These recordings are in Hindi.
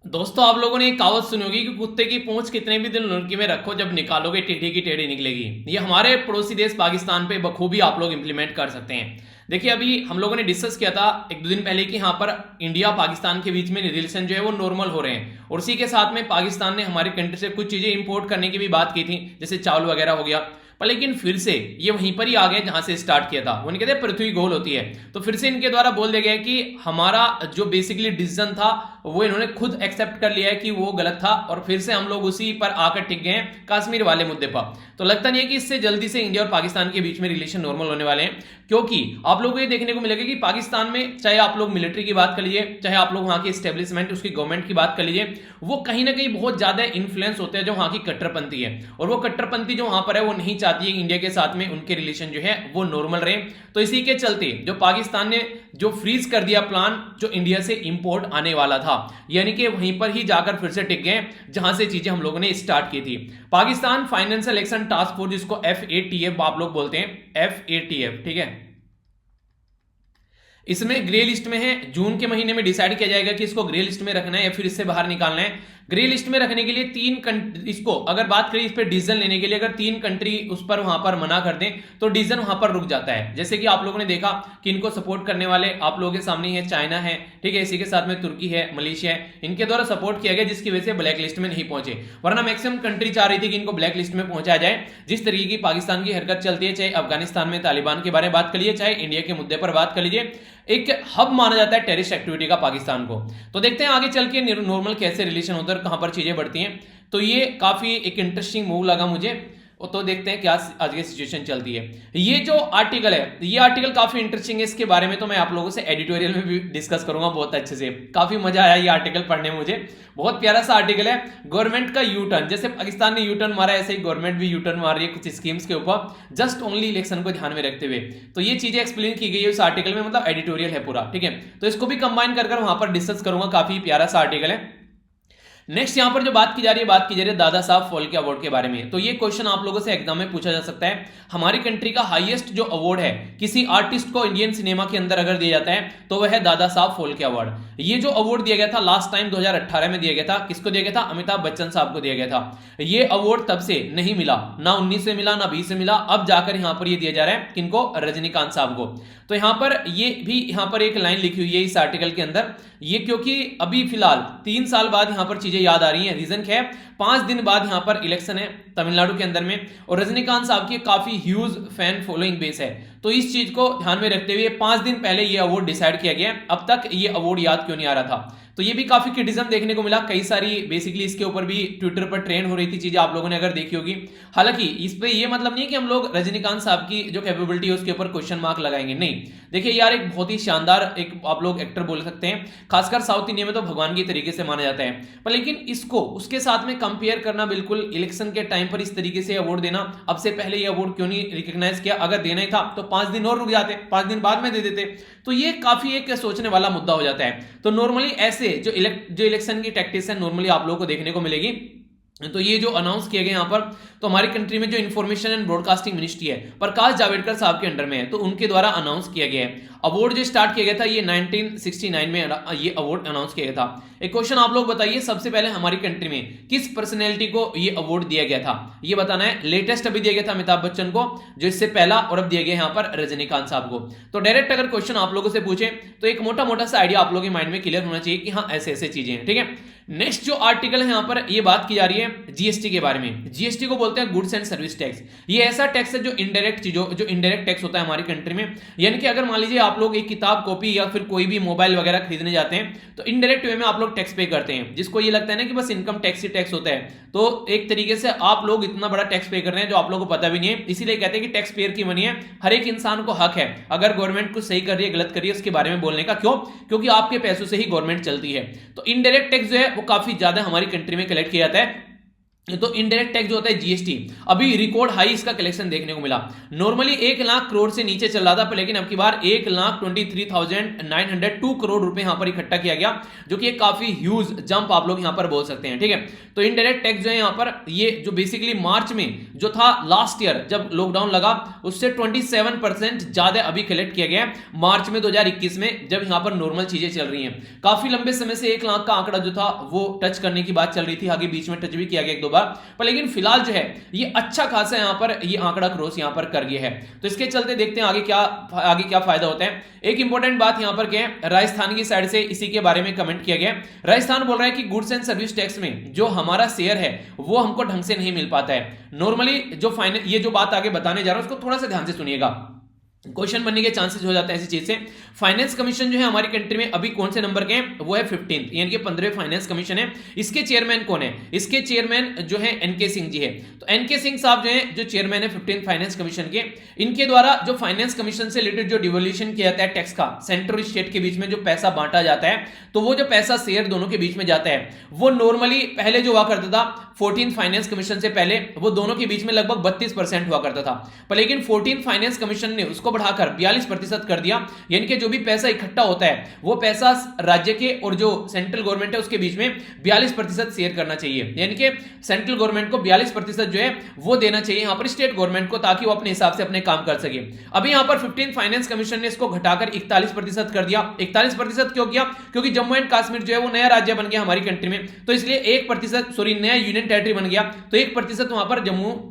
दोस्तों, आप लोगों ने एक कहावत सुनी होगी कि कुत्ते की पूंछ कितने भी दिन लुढ़की में रखो, जब निकालोगे टेढ़ी की टेढ़ी निकलेगी। ये हमारे पड़ोसी देश पाकिस्तान पे बखूबी आप लोग इंप्लीमेंट कर सकते हैं। देखिए, अभी हम लोगों ने डिस्कस किया था एक दो दिन पहले कि यहाँ पर इंडिया पाकिस्तान के बीच में रिलेशन जो है वो नॉर्मल हो रहे हैं, और उसी के साथ में पाकिस्तान ने हमारे कंट्री से कुछ चीजें इंपोर्ट करने की भी बात की थी, जैसे चावल वगैरह हो गया। पर लेकिन फिर से ये वहीं पर ही आ गए जहां से स्टार्ट किया था। वो नहीं कहते पृथ्वी गोल होती है, तो फिर से इनके द्वारा बोल दिया गया कि हमारा जो बेसिकली डिसीजन था वो इन्होंने खुद एक्सेप्ट कर लिया है कि वो गलत था, और फिर से हम लोग उसी पर आकर टिक गए हैं कश्मीर वाले मुद्दे पर। तो लगता नहीं है कि इससे जल्दी से इंडिया और पाकिस्तान के बीच में रिलेशन नॉर्मल होने वाले हैं, क्योंकि आप लोगों को ये देखने को मिलेगा कि पाकिस्तान में चाहे आप लोग मिलिट्री की बात कर लीजिए, चाहे आप लोग वहां की स्टेब्लिशमेंट उसकी गवर्नमेंट की बात कर लीजिए, वो कहीं ना कहीं बहुत ज्यादा इन्फ्लुएंस होते हैं जो वहां की कट्टरपंथी है, और वो कट्टरपंथी जो वहां पर है वो नहीं चाहती है इंडिया के साथ में उनके रिलेशन जो है वो नॉर्मल रहे। तो इसी के चलते जो पाकिस्तान ने जो फ्रीज कर दिया प्लान जो इंडिया से इंपोर्ट आने वाला था, यानी कि वहीं पर ही जाकर फिर से टिक गए जहां से चीजें हम लोगों ने स्टार्ट की थी। Pakistan financial action task force, जिसको FATF आप लोग बोलते हैं, FATF, ठीक है। इसमें ग्रे लिस्ट में है। जून के महीने में डिसाइड किया जाएगा कि इसको ग्रे लिस्ट में रखना है या फिर इससे बाहर निकालना है। ग्रे लिस्ट में रखने के लिए इसको अगर बात करें इस पर डिसीजन लेने के लिए, अगर 3 कंट्री उस पर वहां पर मना कर दें तो डिसीजन वहां पर रुक जाता है। जैसे कि आप लोगों ने देखा कि इनको सपोर्ट करने वाले आप लोगों के सामने है चाइना है, ठीक है, इसी के साथ में तुर्की है, मलेशिया है, इनके द्वारा सपोर्ट किया गया, जिसकी वजह से ब्लैक लिस्ट में नहीं पहुंचे। वरना मैक्सिमम कंट्री चाह रही थी कि इनको ब्लैक लिस्ट में पहुंचाया जाए। जिस तरीके की पाकिस्तान की हरकत चलती है, चाहे अफगानिस्तान में तालिबान के बारे में बात कर लीजिए, चाहे इंडिया के मुद्दे पर बात कर लीजिए, एक हब माना जाता है टेररिस्ट एक्टिविटी का पाकिस्तान को। तो देखते हैं आगे चल के नॉर्मल कैसे रिलेशन होता है, कहां पर चीजें बढ़ती हैं। तो ये काफी एक इंटरेस्टिंग मूव लगा मुझे। तो देखते हैं क्या आज की सिचुएशन चलती है। ये जो आर्टिकल है, ये आर्टिकल काफी इंटरेस्टिंग है। इसके बारे में तो मैं आप लोगों से एडिटोरियल में भी डिस्कस करूंगा बहुत अच्छे से। काफी मजा आया ये आर्टिकल पढ़ने में मुझे। बहुत प्यारा सा आर्टिकल है। गवर्नमेंट का यू टर्न, जैसे पाकिस्तान ने यू टर्न मारा ऐसे ही गवर्नमेंट भी यू टर्न मार रही है कुछ स्कीम्स के ऊपर, जस्ट ओनली इलेक्शन को ध्यान में रखते हुए। तो ये चीजें एक्सप्लेन की गई है इस आर्टिकल में, मतलब एडिटोरियल है पूरा, ठीक है। तो इसको भी कंबाइन कर वहां पर डिस्कस करूंगा। काफी प्यारा सा आर्टिकल है। नेक्स्ट यहां पर जो बात की जा रही है दादा साहब फाल्के अवार्ड के बारे में। तो ये क्वेश्चन आप लोगों से एग्जाम में पूछा जा सकता है। हमारी कंट्री का हाईएस्ट जो अवार्ड है किसी आर्टिस्ट को इंडियन सिनेमा के अंदर अगर दिया जाता है तो वह है दादा साहब फाल्के अवार्ड। ये जो अवार्ड दिया गया था लास्ट टाइम 2018 में दिया गया था। किसको दिया गया था? अमिताभ बच्चन साहब को दिया गया था। ये अवार्ड तब से नहीं मिला, ना 19 से मिला, ना 20 से मिला। अब जाकर यहां पर ये दिया जा रहा है किनको? रजनीकांत साहब को। तो यहां पर ये भी यहां पर एक लाइन लिखी हुई है इस आर्टिकल के अंदर, ये क्योंकि अभी फिलहाल 3 साल बाद यहां पर चीजें याद आ रही हैं। रीजन क्या है? 5 दिन बाद यहां पर इलेक्शन है तमिलनाडु के अंदर में, और रजनीकांत साहब की काफी ह्यूज फैन फॉलोइंग बेस है। तो इस चीज को ध्यान में रखते हुए 5 दिन पहले ये अवार्ड डिसाइड किया गया। अब तक ये अवार्ड याद क्यों नहीं आ रहा था? तो ये भी काफी क्रिटिसिज्म देखने को मिला। कई सारी बेसिकली इसके ऊपर भी ट्विटर पर ट्रेंड हो रही थी चीजें, आप लोगों ने अगर देखी होगी। हालांकि इस पे ये मतलब नहीं है कि हम लोग रजनीकांत साहब की जो कैपेबिलिटी है उसके ऊपर क्वेश्चन मार्क लगाएंगे, नहीं। देखिए यार, एक बहुत ही शानदार एक आप लोग एक्टर बोल सकते हैं, खासकर साउथ इंडिया में तो भगवान की तरीके से माना जाता है। पर लेकिन इसको उसके साथ में कंपेयर करना, बिल्कुल इलेक्शन के टाइम पर इस तरीके से अवार्ड देना, अब से पहले ये अवार्ड क्यों नहीं रिकॉग्नाइज किया? अगर देना ही था तो 5 दिन और रुक जाते, 5 दिन बाद में दे देते। तो ये काफी एक सोचने वाला मुद्दा हो जाता है। तो नॉर्मली ऐसे जो इलेक्शन की टैक्टिक्स है नॉर्मली आप लोगों को देखने को मिलेगी। तो ये जो अनाउंस किए गए यहां पर, तो हमारी कंट्री में जो इन्फॉर्मेशन एंड ब्रॉडकास्टिंग मिनिस्ट्री है प्रकाश जावड़ेकर साहब के अंडर में है, तो उनके द्वारा अनाउंस किया गया है। अवार्ड जो स्टार्ट किया गया था ये 1969 में ये अवार्ड अनाउंस किया गया था। एक क्वेश्चन आप लोग बताइए, सबसे पहले हमारी कंट्री में किस पर्सनैलिटी को ये अवार्ड दिया गया था? ये बताना है। लेटेस्ट अभी दिया गया था अमिताभ बच्चन को, जो इससे पहला, और अब दिया गया यहाँ पर रजनीकांत साहब को। तो डायरेक्ट अगर क्वेश्चन आप लोगों से पूछे तो एक मोटा मोटा सा आइडिया आप लोगों के माइंड में क्लियर होना चाहिए कि हाँ ऐसे ऐसे चीजें हैं, ठीक है। नेक्स्ट जो आर्टिकल है यहां पर ये बात की जा रही है जीएसटी के बारे में। जीएसटी को बोलते हैं गुड्स एंड सर्विस टैक्स। ये ऐसा टैक्स है जो इनडायरेक्ट चीजों, जो इनडायरेक्ट टैक्स होता है हमारी कंट्री में। यानी कि अगर मान लीजिए आप लोग एक किताब, कॉपी या फिर कोई भी मोबाइल वगैरह खरीदने जाते हैं तो इनडायरेक्ट वे में आप लोग टैक्स पे करते हैं, जिसको ये लगता है ना कि बस इनकम टैक्स ही टैक्स होता है। तो एक तरीके से आप लोग इतना बड़ा टैक्स पे कर रहे हैं जो आप लोगों को पता भी नहीं है। इसीलिए कहते हैं कि टैक्स पेयर की मनी है। हर एक इंसान को हक है, अगर गवर्नमेंट कुछ सही कर रही है गलत कर रही है उसके बारे में बोलने का। क्यों? क्योंकि आपके पैसों से ही गवर्नमेंट चलती है। तो इनडायरेक्ट टैक्स जो है वो काफी ज्यादा हमारी कंट्री में कलेक्ट किया जाता है। तो इनडायरेक्ट टैक्स जो होता है जीएसटी, अभी रिकॉर्ड हाई इसका कलेक्शन देखने को मिला। नॉर्मली 1 लाख करोड़ से नीचे चल रहा था, पर लेकिन अब की बार 1,23,902 करोड़ रुपए यहां पर इकट्ठा किया गया, जो कि एक काफी ह्यूज जंप आप लोग यहां पर बोल सकते हैं। ठीक है, तो इनडायरेक्ट टैक्स जो है यहां पर, ये जो बेसिकली मार्च में जो था लास्ट ईयर जब लॉकडाउन लगा, उससे 27% ज्यादा अभी कलेक्ट किया गया मार्च में 2021 में, जब यहां पर नॉर्मल चीजें चल रही हैं। काफी लंबे समय से 1 लाख का आंकड़ा जो था वो टच करने की बात चल रही थी, आगे बीच में टच भी किया गया 1-2 बार, पर लेकिन फिलहाल जो है ये अच्छा खासा यहां पर ये आंकड़ा क्रॉस यहां पर कर गया है। तो इसके चलते देखते हैं आगे क्या फायदा होता है। एक इंपॉर्टेंट बात यहां पर क्या है, राजस्थान की साइड से इसी के बारे में कमेंट किया गया। राजस्थान बोल रहा है कि गुड्स एंड सर्विस टैक्स में जो हमारा शेयर है वो हमको ढंग से नहीं मिल पाता है। नॉर्मली जो ये जो बात आगे बताने जा रहा हूं उसको थोड़ा सा ध्यान से सुनिएगा, क्वेश्चन बनने के चांसेस हो जाते हैं ऐसी चीज से। फाइनेंस कमीशन जो है हमारी कंट्री में अभी कौन से नंबर के हैं, वो है 15th, यानी कि 15वें फाइनेंस कमीशन है। इसके चेयरमैन कौन है, इसके चेयरमैन जो है एनके सिंह जी है। तो एनके सिंह साहब जो है जो चेयरमैन है 15th फाइनेंस कमीशन के, इनके द्वारा जो फाइनेंस कमीशन से रिलेटेड जो डिवोल्यूशन किया जाता है टैक्स का, सेंट्रल और स्टेट के बीच में जो पैसा बांटा जाता है, तो वो जो पैसा शेयर दोनों के बीच में जाता है, वो नॉर्मली पहले जो हुआ करता था 14th फाइनेंस कमीशन से पहले, वो दोनों के बीच में लगभग 32% हुआ करता था, पर लेकिन 14th फाइनेंस कमीशन ने उसको बढ़ाकर 42% कर दिया। यानी कि जो भी पैसा इकट्ठा होता है वो पैसा राज्य के और जो सेंट्रल गवर्नमेंट है उसके बीच में 42% शेयर करना चाहिए, यानी कि सेंट्रल गवर्नमेंट को 42% जो है वो देना चाहिए यहां पर स्टेट गवर्नमेंट को, ताकि वो अपने हिसाब से अपने काम कर सके। अभी यहां पर 15th फाइनेंस कमीशन ने इसको घटाकर 41% कर दिया। 41% क्यों किया, क्योंकि जम्मू एंड कश्मीर जो है वो नया राज्य बन गया हमारी कंट्री में, तो इसलिए 1% नया यूनियन टेरिटरी बन गया, तो 1% वहां पर जम्मू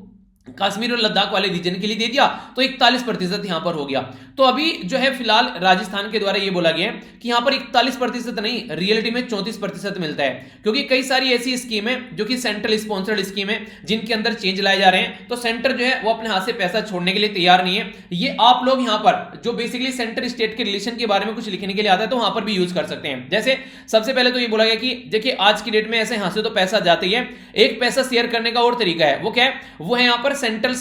कश्मीर और लद्दाख वाले रीजन के लिए दे दिया, तो 41% यहां पर हो गया। तो अभी जो है फिलहाल राजस्थान के द्वारा ये बोला गया है कि यहां पर 41% नहीं, रियलिटी में 34% मिलता है, क्योंकि कई सारी ऐसी स्कीम है जो कि सेंट्रल स्पॉन्सर्ड स्कीम है जिनके अंदर चेंज लाए जा रहे हैं, तो सेंटर जो है वो अपने हाथ से पैसा छोड़ने के लिए तैयार नहीं है। ये आप लोग यहां पर जो बेसिकली सेंटर स्टेट के रिलेशन के बारे में कुछ लिखने के लिए आता है तो वहां पर भी यूज कर सकते हैं। जैसे सबसे पहले तो ये बोला गया कि देखिए आज की डेट में ऐसे यहां से तो पैसा जाता ही है, एक पैसा शेयर करने का और तरीका है, वो क्या है, वो है यहां पर सेंटर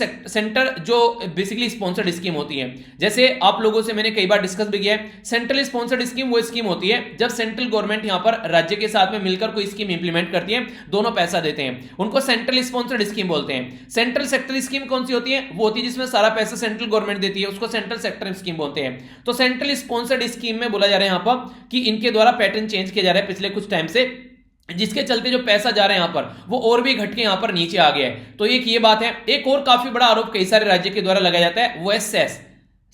जो बेसिकली स्पॉन्सर्ड स्कीम होती है। जैसे आप लोगों से मैंने कई बार डिस्कस भी किया है, सेंट्रल स्पॉन्सर्ड स्कीम वो स्कीम होती है जब सेंट्रल गवर्नमेंट यहां पर राज्य के साथ में मिलकर कोई स्कीम इंप्लीमेंट करती है, दोनों पैसा देते हैं, उनको सेंट्रल स्पॉन्सर्ड स्कीम बोलते हैं। सेंट्रल सेक्टर स्कीम कौन सी होती है, वो होती है जिसमें सारा पैसा सेंट्रल गवर्नमेंट देती है, उसको सेंट्रल सेक्टर स्कीम बोलते हैं। तो सेंट्रल स्पॉन्सर्ड स्कीम में बोला जा रहा है यहां पर कि इनके द्वारा पैटर्न चेंज किया जा रहा है पिछले कुछ टाइम से, जिसके चलते जो पैसा जा रहा है यहां पर वो और भी घट के यहां पर नीचे आ गया है। तो एक ये बात है। एक और काफी बड़ा आरोप कई सारे राज्य के द्वारा लगाया जाता है, वो है सेस।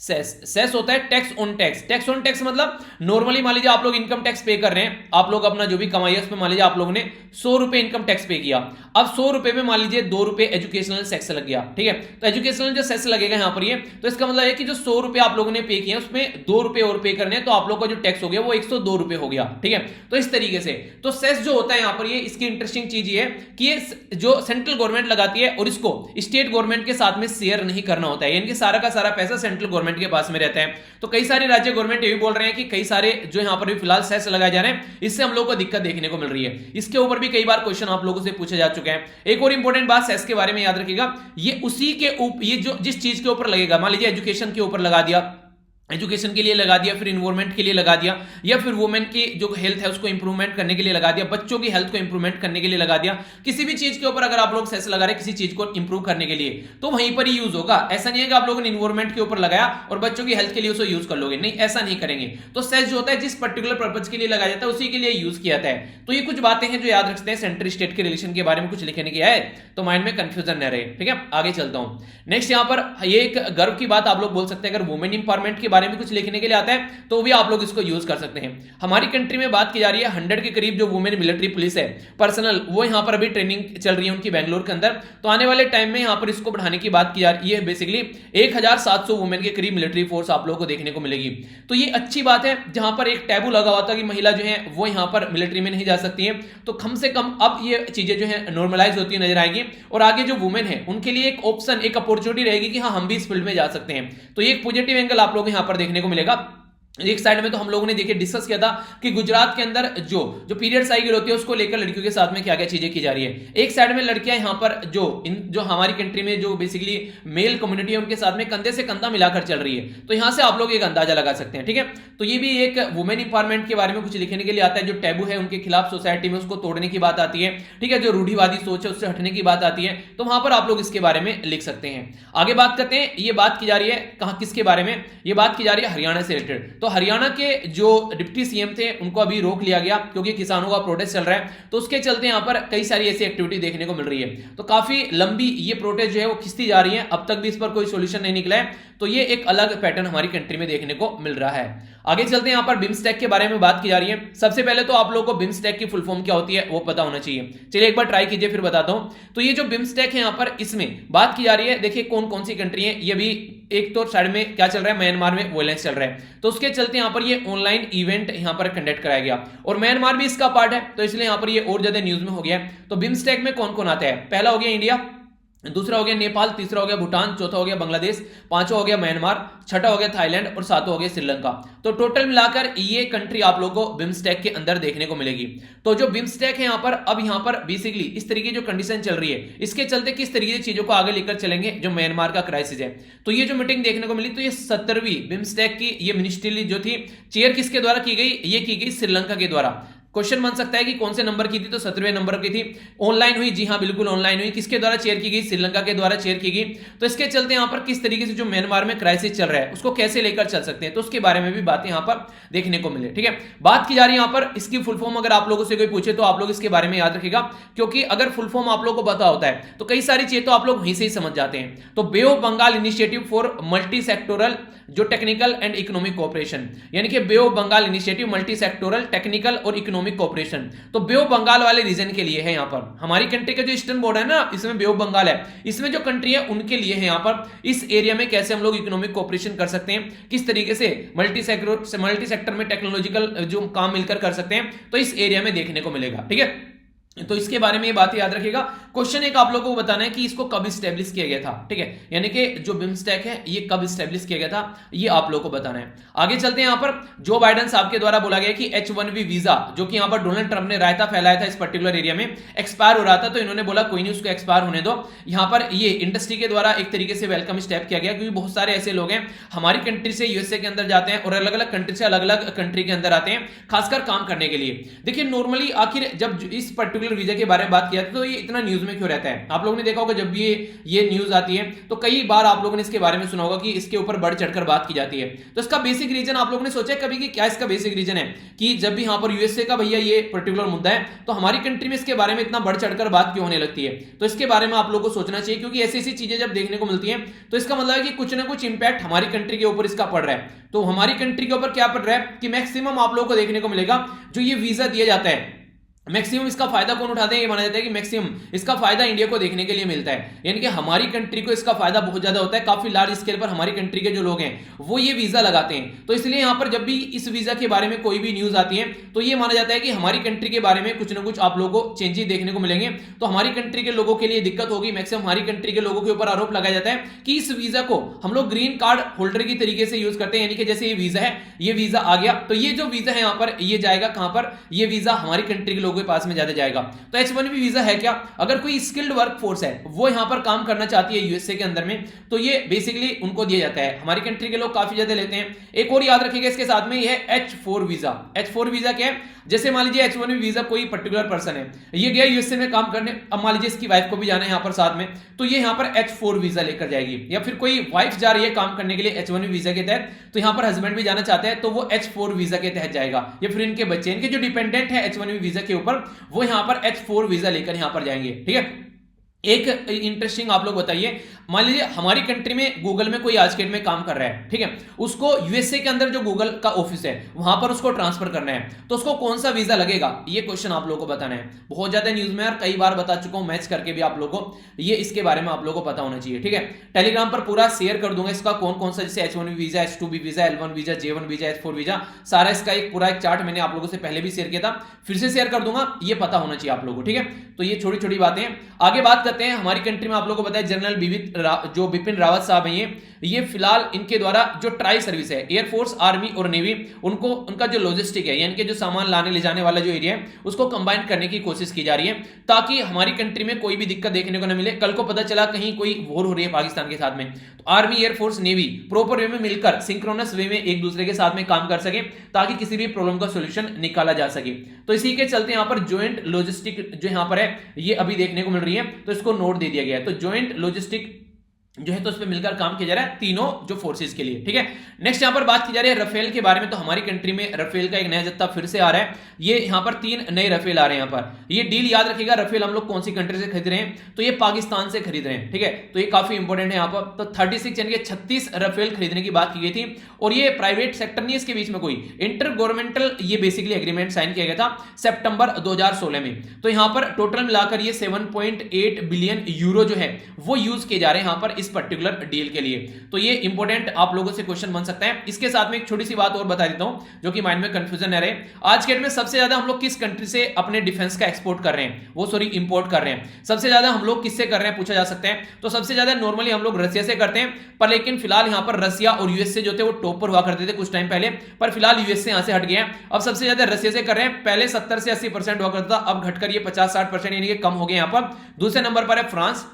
सेस होता है tax on tax. Tax on tax मतलब नॉर्मली मान लीजिए आप लोग इनकम टैक्स पे कर रहे हैं, आप लोग अपना जो भी कमाई है उसमें मान लीजिए आप लोगों ने 100 रुपए इनकम टैक्स पे किया, अब 100 रुपए में मान लीजिए 2 रुपए एजुकेशनल सेस लग गया, ठीक है, तो एजुकेशनल जो सेस लगेगा यहां पर ये, तो इसका मतलब है कि जो 100 रुपए आप लोगों ने पे किए उसमें 2 रुपए और पे करने, तो आप लोग का जो टैक्स हो गया वो 102 रुपए हो गया, ठीक है। तो इस तरीके से तो सेस जो होता है यहां पर ये, इसकी इंटरेस्टिंग चीज ये है कि ये जो सेंट्रल गवर्नमेंट लगाती है और इसको स्टेट गवर्नमेंट के साथ में शेयर नहीं करना होता है, यानी कि सारा का सारा पैसा सेंट्रल गवर्नमेंट के पास में रहता है। तो कई सारे राज्य गवर्नमेंट ये भी बोल रहे हैं कि कई सारे जो यहां पर भी फिलहाल सेस लगाए जा रहे हैं, इससे हम लोगों को दिक्कत देखने को मिल रही है। इसके ऊपर भी कई बार क्वेश्चन आप लोगों से पूछे जा चुके हैं। एक और इंपॉर्टेंट बात सेस के बारे में याद रखिएगा, ये उसी के ऊपर, ये जो जिस चीज के ऊपर लगेगा, मान लीजिए एजुकेशन के ऊपर लगा दिया, एजुकेशन के लिए लगा दिया, फिर इन्वायरमेंट के लिए लगा दिया, या फिर वुमेन की जो हेल्थ है उसको इंप्रूवमेंट करने के लिए लगा दिया, बच्चों की हेल्थ को इंप्रूवमेंट करने के लिए लगा दिया, किसी भी चीज के ऊपर अगर आप लोग सेस लगा रहे हैं किसी चीज को इंप्रूव करने के लिए, तो वहीं पर ही यूज होगा। ऐसा नहीं है कि आप लोगों ने इन्वायरमेंट के ऊपर लगाया और बच्चों की हेल्थ के लिए उसको यूज कर लोगे, नहीं, ऐसा नहीं करेंगे। तो सेस जो होता है जिस पर्टिकुलर पर्पज के लिए लगाया जाता है उसी के लिए यूज किया जाता है। तो ये कुछ बातें हैं जो याद रखते हैं, सेंट्रल स्टेट के रिलेशन के बारे में कुछ लिखने की है तो माइंड में कंफ्यूजन न रहे, ठीक है। आगे चलता हूं, नेक्स्ट यहां पर ये एक गर्व की बात आप लोग बोल सकते हैं, अगर वुमेन इंपावरमेंट के बारे में कुछ लिखने के लिए आता है तो भी आप लोग इसको यूज कर सकते हैं। हमारी कंट्री में बात की जा रही है 100 के करीब जो वुमेन मिलिट्री पुलिस है पर्सनल, वो यहां पर अभी ट्रेनिंग चल रही है उनकी बैंगलोर के अंदर, तो आने वाले टाइम में यहां पर इसको बढ़ाने की बात की जा रही है। बेसिकली 1700 वुमेन के करीब मिलिट्री फोर्स आप लोगों को देखने को मिलेगी। तो ये अच्छी बात है, जहां पर एक टैबू लगा हुआ था कि महिला जो है वो यहां पर मिलिट्री में नहीं जा सकती है, तो कम से कम अब ये चीजें जो है नॉर्मलाइज होती नजर आएगी, और आगे जो वुमेन है उनके लिए एक ऑप्शन, एक अपॉर्चुनिटी रहेगी कि हाँ हम भी इस फील्ड में जा सकते हैं। तो ये एक पॉजिटिव एंगल आप लोग यहां पर देखने को मिलेगा। एक साइड में तो हम लोगों ने देखिए डिस्कस किया था कि गुजरात के अंदर जो जो पीरियड साइकिल होती है उसको लेकर लड़कियों के साथ में क्या क्या चीजें की जा रही है। एक साइड में लड़कियां यहां पर जो हमारी कंट्री में जो बेसिकली मेल कम्युनिटी है उनके साथ में कंधे से कंधा मिलाकर चल रही है। तो यहां से आप लोग एक अंदाजा लगा सकते हैं, ठीक है। तो ये भी एक वुमेन इंपावरमेंट के बारे में कुछ लिखने के लिए आता है। जो टैबू है उनके खिलाफ सोसाइटी में उसको तोड़ने की बात आती है, ठीक है। जो रूढ़िवादी सोच है उससे हटने की बात आती है, तो वहां पर आप लोग इसके बारे में लिख सकते हैं। आगे बात करते हैं, ये बात की जा रही है कहां किसके बारे में, ये बात की जा रही है हरियाणा से रिलेटेड। तो हरियाणा के जो डिप्टी सीएम थे उनको अभी रोक लिया गया क्योंकि किसानों का प्रोटेस्ट चल रहा है। तो उसके चलते यहां पर कई सारी ऐसी एक्टिविटी देखने को मिल रही है। तो काफी लंबी ये प्रोटेस्ट जो है वो खिंचती जा रही है, अब तक भी इस पर कोई सोल्यूशन नहीं निकला है। तो ये एक अलग पैटर्न हमारी कंट्री में देखने को मिल रहा है। आगे चलते हैं, यहां पर बिम्स्टेक के बारे में बात की जा रही है। सबसे पहले तो आप लोगों को बिम्स्टेक की फुल फॉर्म क्या होती है वो पता होना चाहिए। चलिए एक बार ट्राई कीजिए फिर बताता हूं। तो ये जो बिम्स्टेक है यहां पर इसमें बात की जा रही है, देखिए कौन कौन सी कंट्री है। ये भी एक तो साइड में क्या चल रहा है, म्यांमार में वायलेंस चल रहा है, तो उसके चलते यहां पर ये ऑनलाइन इवेंट यहां पर कंडक्ट कराया गया और म्यांमार भी इसका पार्ट है, तो इसलिए यहां पर ये और ज्यादा न्यूज में हो गया। तो बिम्स्टेक में कौन कौन आता है, पहला हो गया इंडिया, दूसरा हो गया नेपाल, तीसरा हो गया भूटान, चौथा हो गया बांग्लादेश, पांचवा हो गया म्यांमार, छठा हो गया थाईलैंड और सातवां हो गया श्रीलंका। तो टोटल मिलाकर ये कंट्री आप लोगों को बिम्स्टेक के अंदर देखने को मिलेगी। तो जो बिम्स्टेक है यहां पर, अब यहां पर बेसिकली इस तरीके जो कंडीशन चल रही है इसके चलते किस तरीके से चीजों को आगे लेकर चलेंगे, जो म्यांमार का क्राइसिस है। तो ये जो मीटिंग देखने को मिली, तो ये 17वीं बिम्स्टेक की ये मिनिस्ट्री जो थी चेयर किसके द्वारा की गई, ये की गई श्रीलंका के द्वारा। क्वेश्चन बन सकता है कि कौन से नंबर की थी, तो 17वें नंबर की थी। ऑनलाइन हुई, जी हां बिल्कुल ऑनलाइन हुई। किसके द्वारा चेयर की गई, श्रीलंका के द्वारा चेयर की गई। तो इसके चलते यहां पर किस तरीके से जो म्यांमार में क्राइसिस चल रहा है उसको कैसे लेकर चल सकते हैं, तो उसके बारे में भी बातें यहां पर देखने को मिले, ठीक है। बात की जा रही है यहां पर इसकी फुल फॉर्म, अगर आप लोगों से कोई पूछे तो आप लोग इसके बारे में याद रखिएगा, क्योंकि अगर फुल फॉर्म आप लोगों को पता होता है तो कई सारी चीजें तो आप लोग वहीं से ही समझ जाते हैं। तो bay of Bengal initiative for multi sectoral जो टेक्निकल एंड इकोनॉमिक कोऑपरेशन, यानी कि bay of Bengal initiative multi sectoral technical और इकोनॉमिक कोऑपरेशन। तो बे ऑफ बंगाल वाले रीजन के लिए है यहां पर। हमारी कंट्री का जो ईस्टर्न बॉर्डर है ना, इसमें बे ऑफ बंगाल है, इसमें जो कंट्री है उनके लिए है यहां पर। इस एरिया में कैसे हम लोग इकोनॉमिक कोऑपरेशन कर सकते हैं, किस तरीके से मल्टी सेक्टर में टेक्नोलॉजिकल जो काम मिलकर कर सकते हैं, तो इस एरिया में देखने को मिलेगा, ठीक है। तो इसके बारे में ये बात याद रखिएगा। क्वेश्चन एक आप लोगों को बताना है कि इसको कब स्टैब्लिश किया गया था, ठीक है, यानी कि जो बिम्स्टेक है ये कब स्टैब्लिश किया गया था, ये आप लोगों को बताना है। आगे चलते हैं, यहां पर जो बाइडेन साहब के द्वारा बोला गया कि H1B वीजा जो कि यहां पर डोनाल्ड ट्रंप ने रायता फैलाया था इस पर्टिकुलर एरिया में, एक्सपायर हो रहा था, तो इन्होंने बोला कोई नहीं उसको एक्सपायर होने दो। यहां पर ये इंडस्ट्री के द्वारा एक तरीके से वेलकम स्टेप किया गया, क्योंकि बहुत सारे ऐसे लोग हैं हमारी कंट्री से यूएसए के अंदर जाते हैं और अलग अलग कंट्री से अलग अलग कंट्री के अंदर आते हैं खासकर काम करने के लिए। देखिए नॉर्मली आखिर जब इस पर्टिकुलर वीजा के बारे में बात किया तो ये इतना न्यूज में क्यों रहता है, आप लोगों ने देखा होगा जब भी ये न्यूज आती है तो कई बार आप लोगों ने इसके बारे में सुना होगा कि इसके ऊपर बढ़ चढ़कर बात की जाती है। तो इसका बेसिक रीजन आप लोगों ने सोचा है कभी कि क्या इसका बेसिक रीजन है कि जब भी यहां पर यूएसए का भैया ये पर्टिकुलर मुद्दा है तो हमारी कंट्री में इसके बारे में इतना बढ़ चढ़कर बात क्यों होने लगती है। तो इसके बारे में आप लोगों को सोचना चाहिए, क्योंकि ऐसी ऐसी चीजें जब देखने को मिलती हैं तो इसका मतलब है कि कुछ ना कुछ इंपैक्ट हमारी कंट्री के ऊपर इसका पड़ रहा है। तो हमारी कंट्री के ऊपर क्या पड़ रहा है कि मैक्सिमम आप लोगों को देखने को मिलेगा जो ये वीजा दिया जाता है, मैक्सिमम इसका फायदा कौन उठाते हैं, ये माना जाता है कि मैक्सिमम इसका फायदा इंडिया को देखने के लिए मिलता है, यानी कि हमारी कंट्री को इसका फायदा बहुत ज्यादा होता है। काफी लार्ज स्केल पर हमारी कंट्री के जो लोग हैं वो ये वीजा लगाते हैं। तो इसलिए यहां पर जब भी इस वीजा के बारे में कोई भी न्यूज आती है तो ये माना जाता है कि हमारी कंट्री के बारे में कुछ ना कुछ आप लोगों को चेंजेस देखने को मिलेंगे। तो हमारी कंट्री के लोगों के लिए दिक्कत होगी, मैक्सिमम हमारी कंट्री के लोगों के ऊपर आरोप लगाया जाता है कि इस वीजा को हम लोग ग्रीन कार्ड होल्डर की तरीके से यूज करते हैं, यानी कि जैसे ये वीजा है, ये वीजा आ गया तो ये जो वीजा है यहां पर ये जाएगा कहां पर, ये वीजा हमारी कंट्री के लोगों के पास में ज्यादा जाएगा। तो H1B वीजा है क्या, अगर कोई स्किल्ड वर्क फोर्स है वो यहां पर काम करना चाहती है यूएसए के अंदर में, तो ये बेसिकली उनको दिया जाता है। हमारी कंट्री के लोग काफी ज्यादा लेते हैं। एक और याद रखिएगा इसके साथ में, ये है H4 वीजा। H4 वीजा क्या है, जैसे मान लीजिए H1B वीजा कोई पर्टिकुलर पर्सन है, ये गया यूएसए में काम करने, अब मान लीजिए इसकी वाइफ को भी जाना है यहां पर साथ में, तो ये यहां पर H4 वीजा लेकर जाएगी। या फिर कोई वाइफ जा रही है काम करने के लिए H1B वीजा के तहत, तो यहां पर हस्बैंड भी जाना चाहते हैं तो वो H4 वीजा के तहत जाएगा। या फिर इनके बच्चे, इनके जो डिपेंडेंट है H1B वीजा के ऊपर, वो यहां पर H4 वीजा लेकर यहां पर जाएंगे, ठीक है। एक इंटरेस्टिंग आप लोग बताइए, मान लीजिए हमारी कंट्री में गूगल में कोई आज के डेट में काम कर रहा है, ठीक है, उसको यूएसए के अंदर जो गूगल का ऑफिस है वहां पर उसको ट्रांसफर करना है, तो उसको कौन सा वीजा लगेगा, ये क्वेश्चन आप लोगों को बताना है। बहुत ज्यादा न्यूज में और कई बार बता चुका हूं मैच करके भी आप लोगों को, ये इसके बारे में आप लोगों को पता होना चाहिए, ठीक है। टेलीग्राम पर पूरा शेयर कर दूंगा इसका कौन कौन सा, जैसे H1B visa, H2B visa, L1 visa, J1 visa, H4 visa, सारा इसका एक पूरा एक चार्ट मैंने आप लोगों से पहले भी शेयर किया था, फिर से शेयर कर दूंगा, ये पता होना चाहिए आप लोगों को, ठीक है। तो ये छोटी छोटी बातें हैं। आगे बात करते हैं, हमारी कंट्री में आप लोगों को पता है जनरल जो बिपिन रावत साहब हैं ये फिलहाल इनके द्वारा जो ट्राई सर्विस है एयरफोर्स, आर्मी और नेवी, उनको उनका जो लॉजिस्टिक है यानी कि जो सामान लाने ले जाने वाला जो एरिया है उसको कंबाइन करने की कोशिश की जा रही है ताकि हमारी कंट्री में कोई भी दिक्कत देखने को न मिले। कल को पता चला कहीं कोई वॉर हो रही है पाकिस्तान के साथ में, तो army, air force, navy proper way में मिलकर सिंक्रोनस वे में एक दूसरे के साथ में काम कर सके ताकि किसी भी प्रॉब्लम का सोल्यूशन निकाला जा सके। तो इसी के चलते यहाँ पर ज्वाइंट लॉजिस्टिक जो यहाँ पर है ये अभी देखने को मिल रही है, तो इसको नोट दे दिया गया है। तो ज्वाइंट लॉजिस्टिक जो है तो उस पर मिलकर काम किया जा रहा है तीनों जो फोर्सेस के लिए, ठीक है। नेक्स्ट यहां पर बात की जा रही है रफेल के बारे में। तो हमारी कंट्री में रफेल का एक नया जत्था फिर से आ रहा है। ये यहां पर 3 नए रफेल आ रहे हैं। यहां पर ये डील याद रखिएगा, रफेल हम लोग कौन सी कंट्री से खरीद रहे हैं, तो ये पाकिस्तान से खरीद रहे हैं, ठीक है। तो ये काफी इंपॉर्टेंट है यहाँ पर। तो 36 यानी कि 36 रफेल खरीदने की बात की गई थी और ये प्राइवेट सेक्टर नहीं, इसके बीच में कोई इंटर गवर्नमेंटल ये बेसिकली एग्रीमेंट साइन किया गया था सितंबर 2016 में। तो यहां पर टोटल मिलाकर ये 7.8 बिलियन यूरो जो है वो यूज किए जा रहे हैं यहां पर इस पर्टिकुलर डील के लिए। तो ये इंपॉर्टेंट आप लोगों से क्वेश्चन बन सकता है। इसके साथ में एक छोटी सी बात और बता देता हूं जो कि माइंड में कंफ्यूजन न रहे। आज के डेट में सबसे ज्यादा हम लोग किस कंट्री से अपने डिफेंस का एक्सपोर्ट कर रहे हैं, वो सॉरी इंपोर्ट कर रहे हैं, सबसे ज्यादा हम लोग किससे कर रहे हैं पूछा जा सकता है। तो सबसे ज्यादा नॉर्मली हम लोग रशिया से करते हैं, पर लेकिन फिलहाल यहां पर रशिया और यूएसए जो थे वो टॉप पर हुआ करते थे कुछ टाइम पहले, पर फिलहाल यूएसए यहां से हट गया। अब सबसे ज्यादा रशिया से कर रहे हैं। पहले 70 से 80% हुआ करता था, अब घटकर ये 50-60% यानी कि कम हो गया यहां पर। दूसरे नंबर पर है फ्रांस,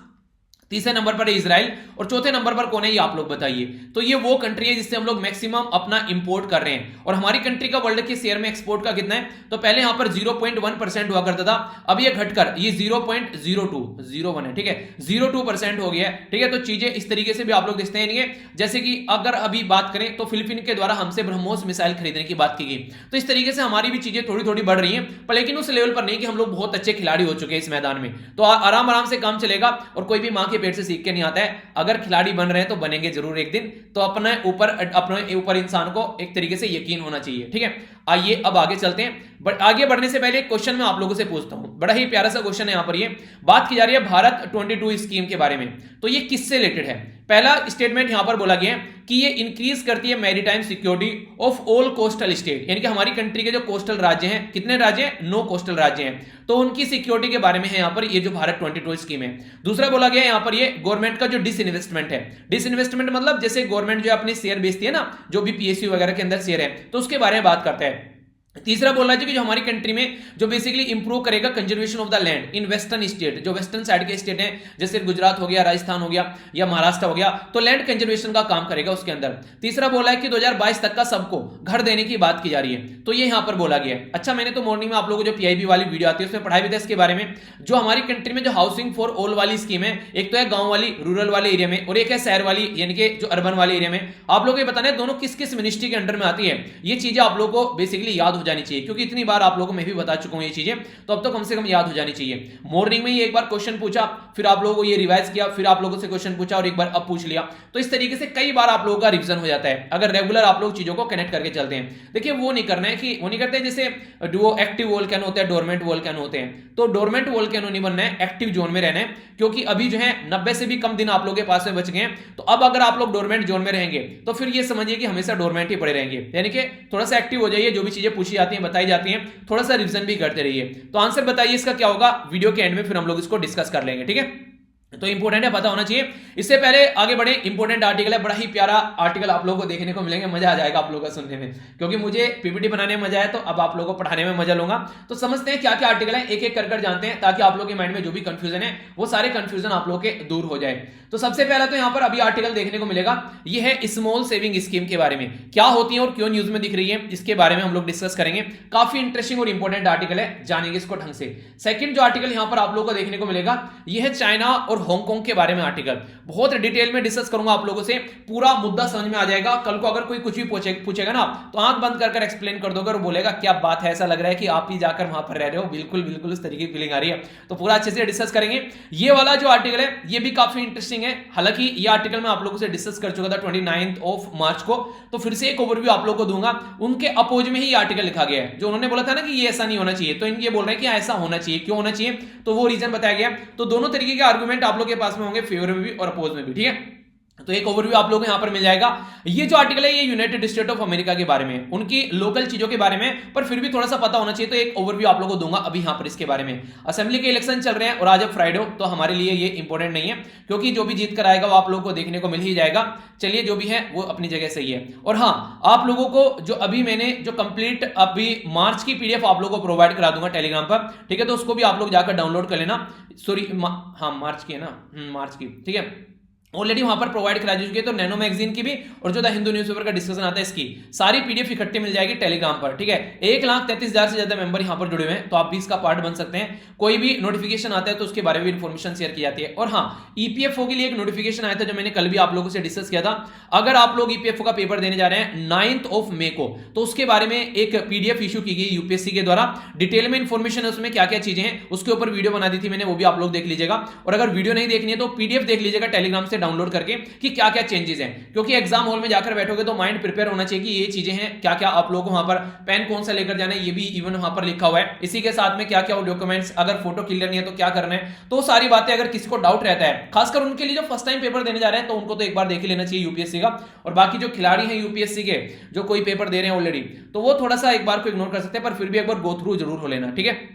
तीसरे नंबर पर है इजराइल और चौथे नंबर पर कौन है ये आप लोग बताइए। तो ये वो कंट्री है जिससे हम लोग मैक्सिमम अपना इंपोर्ट कर रहे हैं। और हमारी कंट्री का वर्ल्ड के शेयर में एक्सपोर्ट का कितना है, तो पहले यहां पर 0.1% हुआ करता था, अब ये घटकर ये 0.02 है, ठीक है, 0.2% हो गया है, ठीक है। तो चीजें इस तरीके से भी आप लोग देखते हैं। जैसे कि अगर अभी बात करें तो फिलीपीन के द्वारा हमसे ब्रह्मोस मिसाइल खरीदने की बात की गई, तो इस तरीके से हमारी भी चीजें थोड़ी थोड़ी बढ़ रही हैं, पर लेकिन उस लेवल पर नहीं कि हम लोग बहुत अच्छे खिलाड़ी हो चुके हैं इस मैदान में। तो आराम आराम से काम चलेगा और कोई भी मां के पेट से सीख के नहीं आता है। अगर खिलाड़ी बन रहे हैं तो बनेंगे जरूर एक दिन, तो अपने ऊपर इंसान को एक तरीके से यकीन होना चाहिए, ठीक है। आइए अब आगे चलते हैं, बट आगे बढ़ने से पहले एक क्वेश्चन मैं आप लोगों से पूछता हूं, बड़ा ही प्यारा सा क्वेश्चन है। यहां पर ये बात की जा रही है भारत 22 स्कीम के बारे में, तो ये किससे रिलेटेड है। पहला स्टेटमेंट यहां पर बोला गया है कि ये इंक्रीज करती है maritime security of all coastal state, यानी कि हमारी कंट्री के जो कोस्टल राज्य हैं, कितने राज्य हैं, 9 कोस्टल राज्य हैं, तो उनकी सिक्योरिटी के बारे में है यहां पर ये जो भारत 22 स्कीम है। दूसरा बोला गया यहां पर ये गवर्नमेंट का जो डिसइन्वेस्टमेंट है, डिसइन्वेस्टमेंट मतलब जैसे गवर्नमेंट जो अपने शेयर बेचती है ना, जो भी पीएसयू वगैरह के अंदर शेयर है, तो उसके बारे में बात करता है। तीसरा बोल रहा है कि जो हमारी कंट्री में जो बेसिकली इंप्रूव करेगा conservation of the land in western state, जो वेस्टर्न साइड के स्टेट हैं जैसे गुजरात हो गया, राजस्थान हो गया या महाराष्ट्र हो गया, तो लैंड कंजर्वेशन का काम करेगा उसके अंदर। तीसरा बोला है कि 2022 तक का सबको घर देने की बात की जा रही है, तो ये यहां पर बोला गया है। अच्छा, मैंने तो मॉर्निंग में आप लोगों को जो पीआईबी वाली वीडियो आती है उसमें पढ़ाई भी था इसके बारे में। जो हमारी कंट्री में जो हाउसिंग फॉर ऑल वाली स्कीम है, एक तो है गांव वाली रूरल वाले एरिया में और एक है शहर वाली यानी कि जो अर्बन वाले एरिया में। आप लोगों को बताना है दोनों किस किस मिनिस्ट्री के अंडर में आती है, ये चीजें आप लोगों को बेसिकली याद हो जानी चाहिए, क्योंकि इतनी बार आप लोगों को मैं भी बता चुका हूं ये चीजें, तो अब तो कम से कम याद हो जानी चाहिए। मॉर्निंग में ही एक बार क्वेश्चन पूछा, फिर आप लोगों को ये रिवाइज किया, फिर आप लोगों से क्वेश्चन पूछा और एक बार अब पूछ लिया, तो इस तरीके से कई बार आप लोगों का रिवीजन हो जाता है अगर रेगुलर आप लोग चीजों को कनेक्ट करके चलते हैं। देखिए वो नहीं करना है कि वो नहीं करते जैसे वो एक्टिव वोल्केनो होते हैं, डोरमेंट वोल्केनो होते हैं, तो डोरमेंट वोल्केनो नहीं बनना है, एक्टिव जोन में रहना है, क्योंकि अभी जो है 90 से भी कम दिन आप लोगों के पास में बच गए हैं। तो अब अगर आप लोग डोरमेंट जोन में रहेंगे तो फिर ये समझिए कि हमेशा डोरमेंट ही पड़े रहेंगे, यानी कि थोड़ा सा एक्टिव हो जाइए, जो भी चीजें पूछी जाती हैं बताई जाती हैं थोड़ा सा रिवीजन भी करते रहिए। तो आंसर बताइए इसका क्या होगा, वीडियो के एंड में फिर हम लोग इसको डिस्कस कर लेंगे, ठीक है। तो इंपॉर्टेंट है, पता होना चाहिए। इससे पहले आगे बढ़े, इंपॉर्टेंट आर्टिकल है, बड़ा ही प्यारा आर्टिकल आप लोगों को देखने को मिलेंगे, मजा आ जाएगा आप लोगों को सुनने में, क्योंकि मुझे पीपीटी बनाने में मजा आया तो अब आप लोगों को पढ़ाने में मजा लूंगा। तो समझते हैं क्या क्या आर्टिकल है, एक एक कर जानते हैं, ताकि आप लोगों के माइंड में जो भी कंफ्यूजन है वो सारे कंफ्यूजन आप लोगों के दूर हो जाए। तो सबसे पहला तो यहां पर अभी आर्टिकल देखने को मिलेगा, ये है स्मॉल सेविंग स्कीम के बारे में, क्या होती है और क्यों न्यूज में दिख रही है, इसके बारे में हम लोग डिस्कस करेंगे। काफी इंटरेस्टिंग और इंपॉर्टेंट आर्टिकल है, जानेंगे इसको ढंग से। सेकंड जो आर्टिकल यहां पर आप लोगों को देखने को मिलेगा, ये है चाइना और हांगकांग के बारे में आर्टिकल, बहुत डिटेल में डिस्कस करूंगा आप लोगों से, पूरा मुद्दा समझ में आ जाएगा। कल को अगर कोई कुछ भी पूछेगा ना तो आंख बंद कर एक्सप्लेन कर दोगे और बोलेगा क्या बात है, ऐसा लग रहा है कि आप ही जाकर वहां पर रह रहे हो, बिल्कुल बिल्कुल उस तरीके की फीलिंग आ रही है। तो पूरा अच्छे से डिस्कस करेंगे। ये वाला जो आर्टिकल है ये भी काफी इंटरेस्टिंग है, हालांकि ये आर्टिकल मैं आप लोगों से डिस्कस कर चुका था 29 मार्च को, तो फिर से एक ओवरव्यू आप लोगों को दूंगा। उनके अपोज में ही आर्टिकल लिखा गया है, जो उन्होंने बोला था ना कि ये ऐसा नहीं होना चाहिए, तो इनके बोल रहे हैं कि ऐसा होना चाहिए, क्यों होना चाहिए, तो वो रीजन बताया गया। तो दोनों तरीके के आर्गुमेंट आप लोग के पास में होंगे, फेवर में भी और अपोज में भी, ठीक है। तो एक ओवरव्यू आप लोगों को यहां पर मिल जाएगा। ये जो आर्टिकल है ये यूनाइटेड स्टेट ऑफ अमेरिका के बारे में, उनकी लोकल चीजों के बारे में, पर फिर भी थोड़ा सा पता होना चाहिए, तो एक ओवरव्यू आप लोगों को दूंगा अभी यहां पर इसके बारे में। असेंबली के इलेक्शन चल रहे हैं और आज अब फ्राइडे हो, तो हमारे लिए ये इंपॉर्टेंट नहीं है, क्योंकि जो भी जीत कर आएगा वो आप लोगों को देखने को मिल ही जाएगा। चलिए, जो भी है वो अपनी जगह सही है। और हाँ, आप लोगों को जो अभी मैंने जो कंप्लीट अभी मार्च की पीडीएफ आप लोगों को प्रोवाइड करा दूंगा टेलीग्राम पर, ठीक है, तो उसको भी आप लोग जाकर डाउनलोड कर लेना। सॉरी, हाँ मार्च की है ना, मार्च की, ठीक है, ऑलरेडी वहां पर प्रोवाइड करा चुके हैं। तो नैनो मैगजीन की भी और जो द हिंदू न्यूज़पेपर का डिस्कशन आता है इसकी सारी पीडीएफ इकट्ठे मिल जाएगी टेलीग्राम पर, ठीक है। 1,33,000 से ज्यादा मेंबर यहां पर जुड़े हुए हैं, तो आप भी इसका पार्ट बन सकते हैं। कोई भी नोटिफिकेशन आता है तो उसके बारे में इन्फॉर्मेशन शेयर की जाती है। और हाँ, ईपीएफओ के लिए एक नोटिफिकेशन आया था जो मैंने कल भी आप लोगों से डिस्कस किया था। अगर आप लोग ईपीएफओ का पेपर देने जा रहे हैं 9 मई को, तो उसके बारे में एक पीडीएफ इशू की गई यूपीएससी के द्वारा, डिटेल में इंफॉर्मेशन है उसमें, क्या क्या चीजें हैं, उसके ऊपर वीडियो बना दी थी मैंने, वो भी आप लोग देख लीजिएगा। और अगर वीडियो नहीं देखनी है तो पीडीएफ देख लीजिएगा टेलीग्राम से डाउनलोड करके, कि क्या क्या चेंजेस हैं। क्योंकि एग्जाम हॉल में जाकर बैठोगे तो माइंड प्रिपेयर होना चाहिए कि ये चीजें हैं, क्या क्या आप लोगों को वहां पर पेन कौन सा लेकर जाना है, ये भी इवन वहां पर लिखा हुआ है। इसी के साथ में क्या क्या डॉक्यूमेंट्स, अगर फोटो क्लियर नहीं है तो क्या करना है, तो सारी बातें अगर किसी को डाउट रहता है, खासकर उनके लिए जो फर्स्ट टाइम पेपर देने जा रहे हैं, तो उनको तो एक बार देख ही लेना चाहिए यूपीएससी का। और बाकी जो खिलाड़ी हैं यूपीएससी के, जो कोई पेपर दे रहे हैं ऑलरेडी, तो वो थोड़ा सा एक बार को इग्नोर कर सकते हैं, पर फिर भी एक बार गो थ्रू जरूर हो लेना, ठीक है।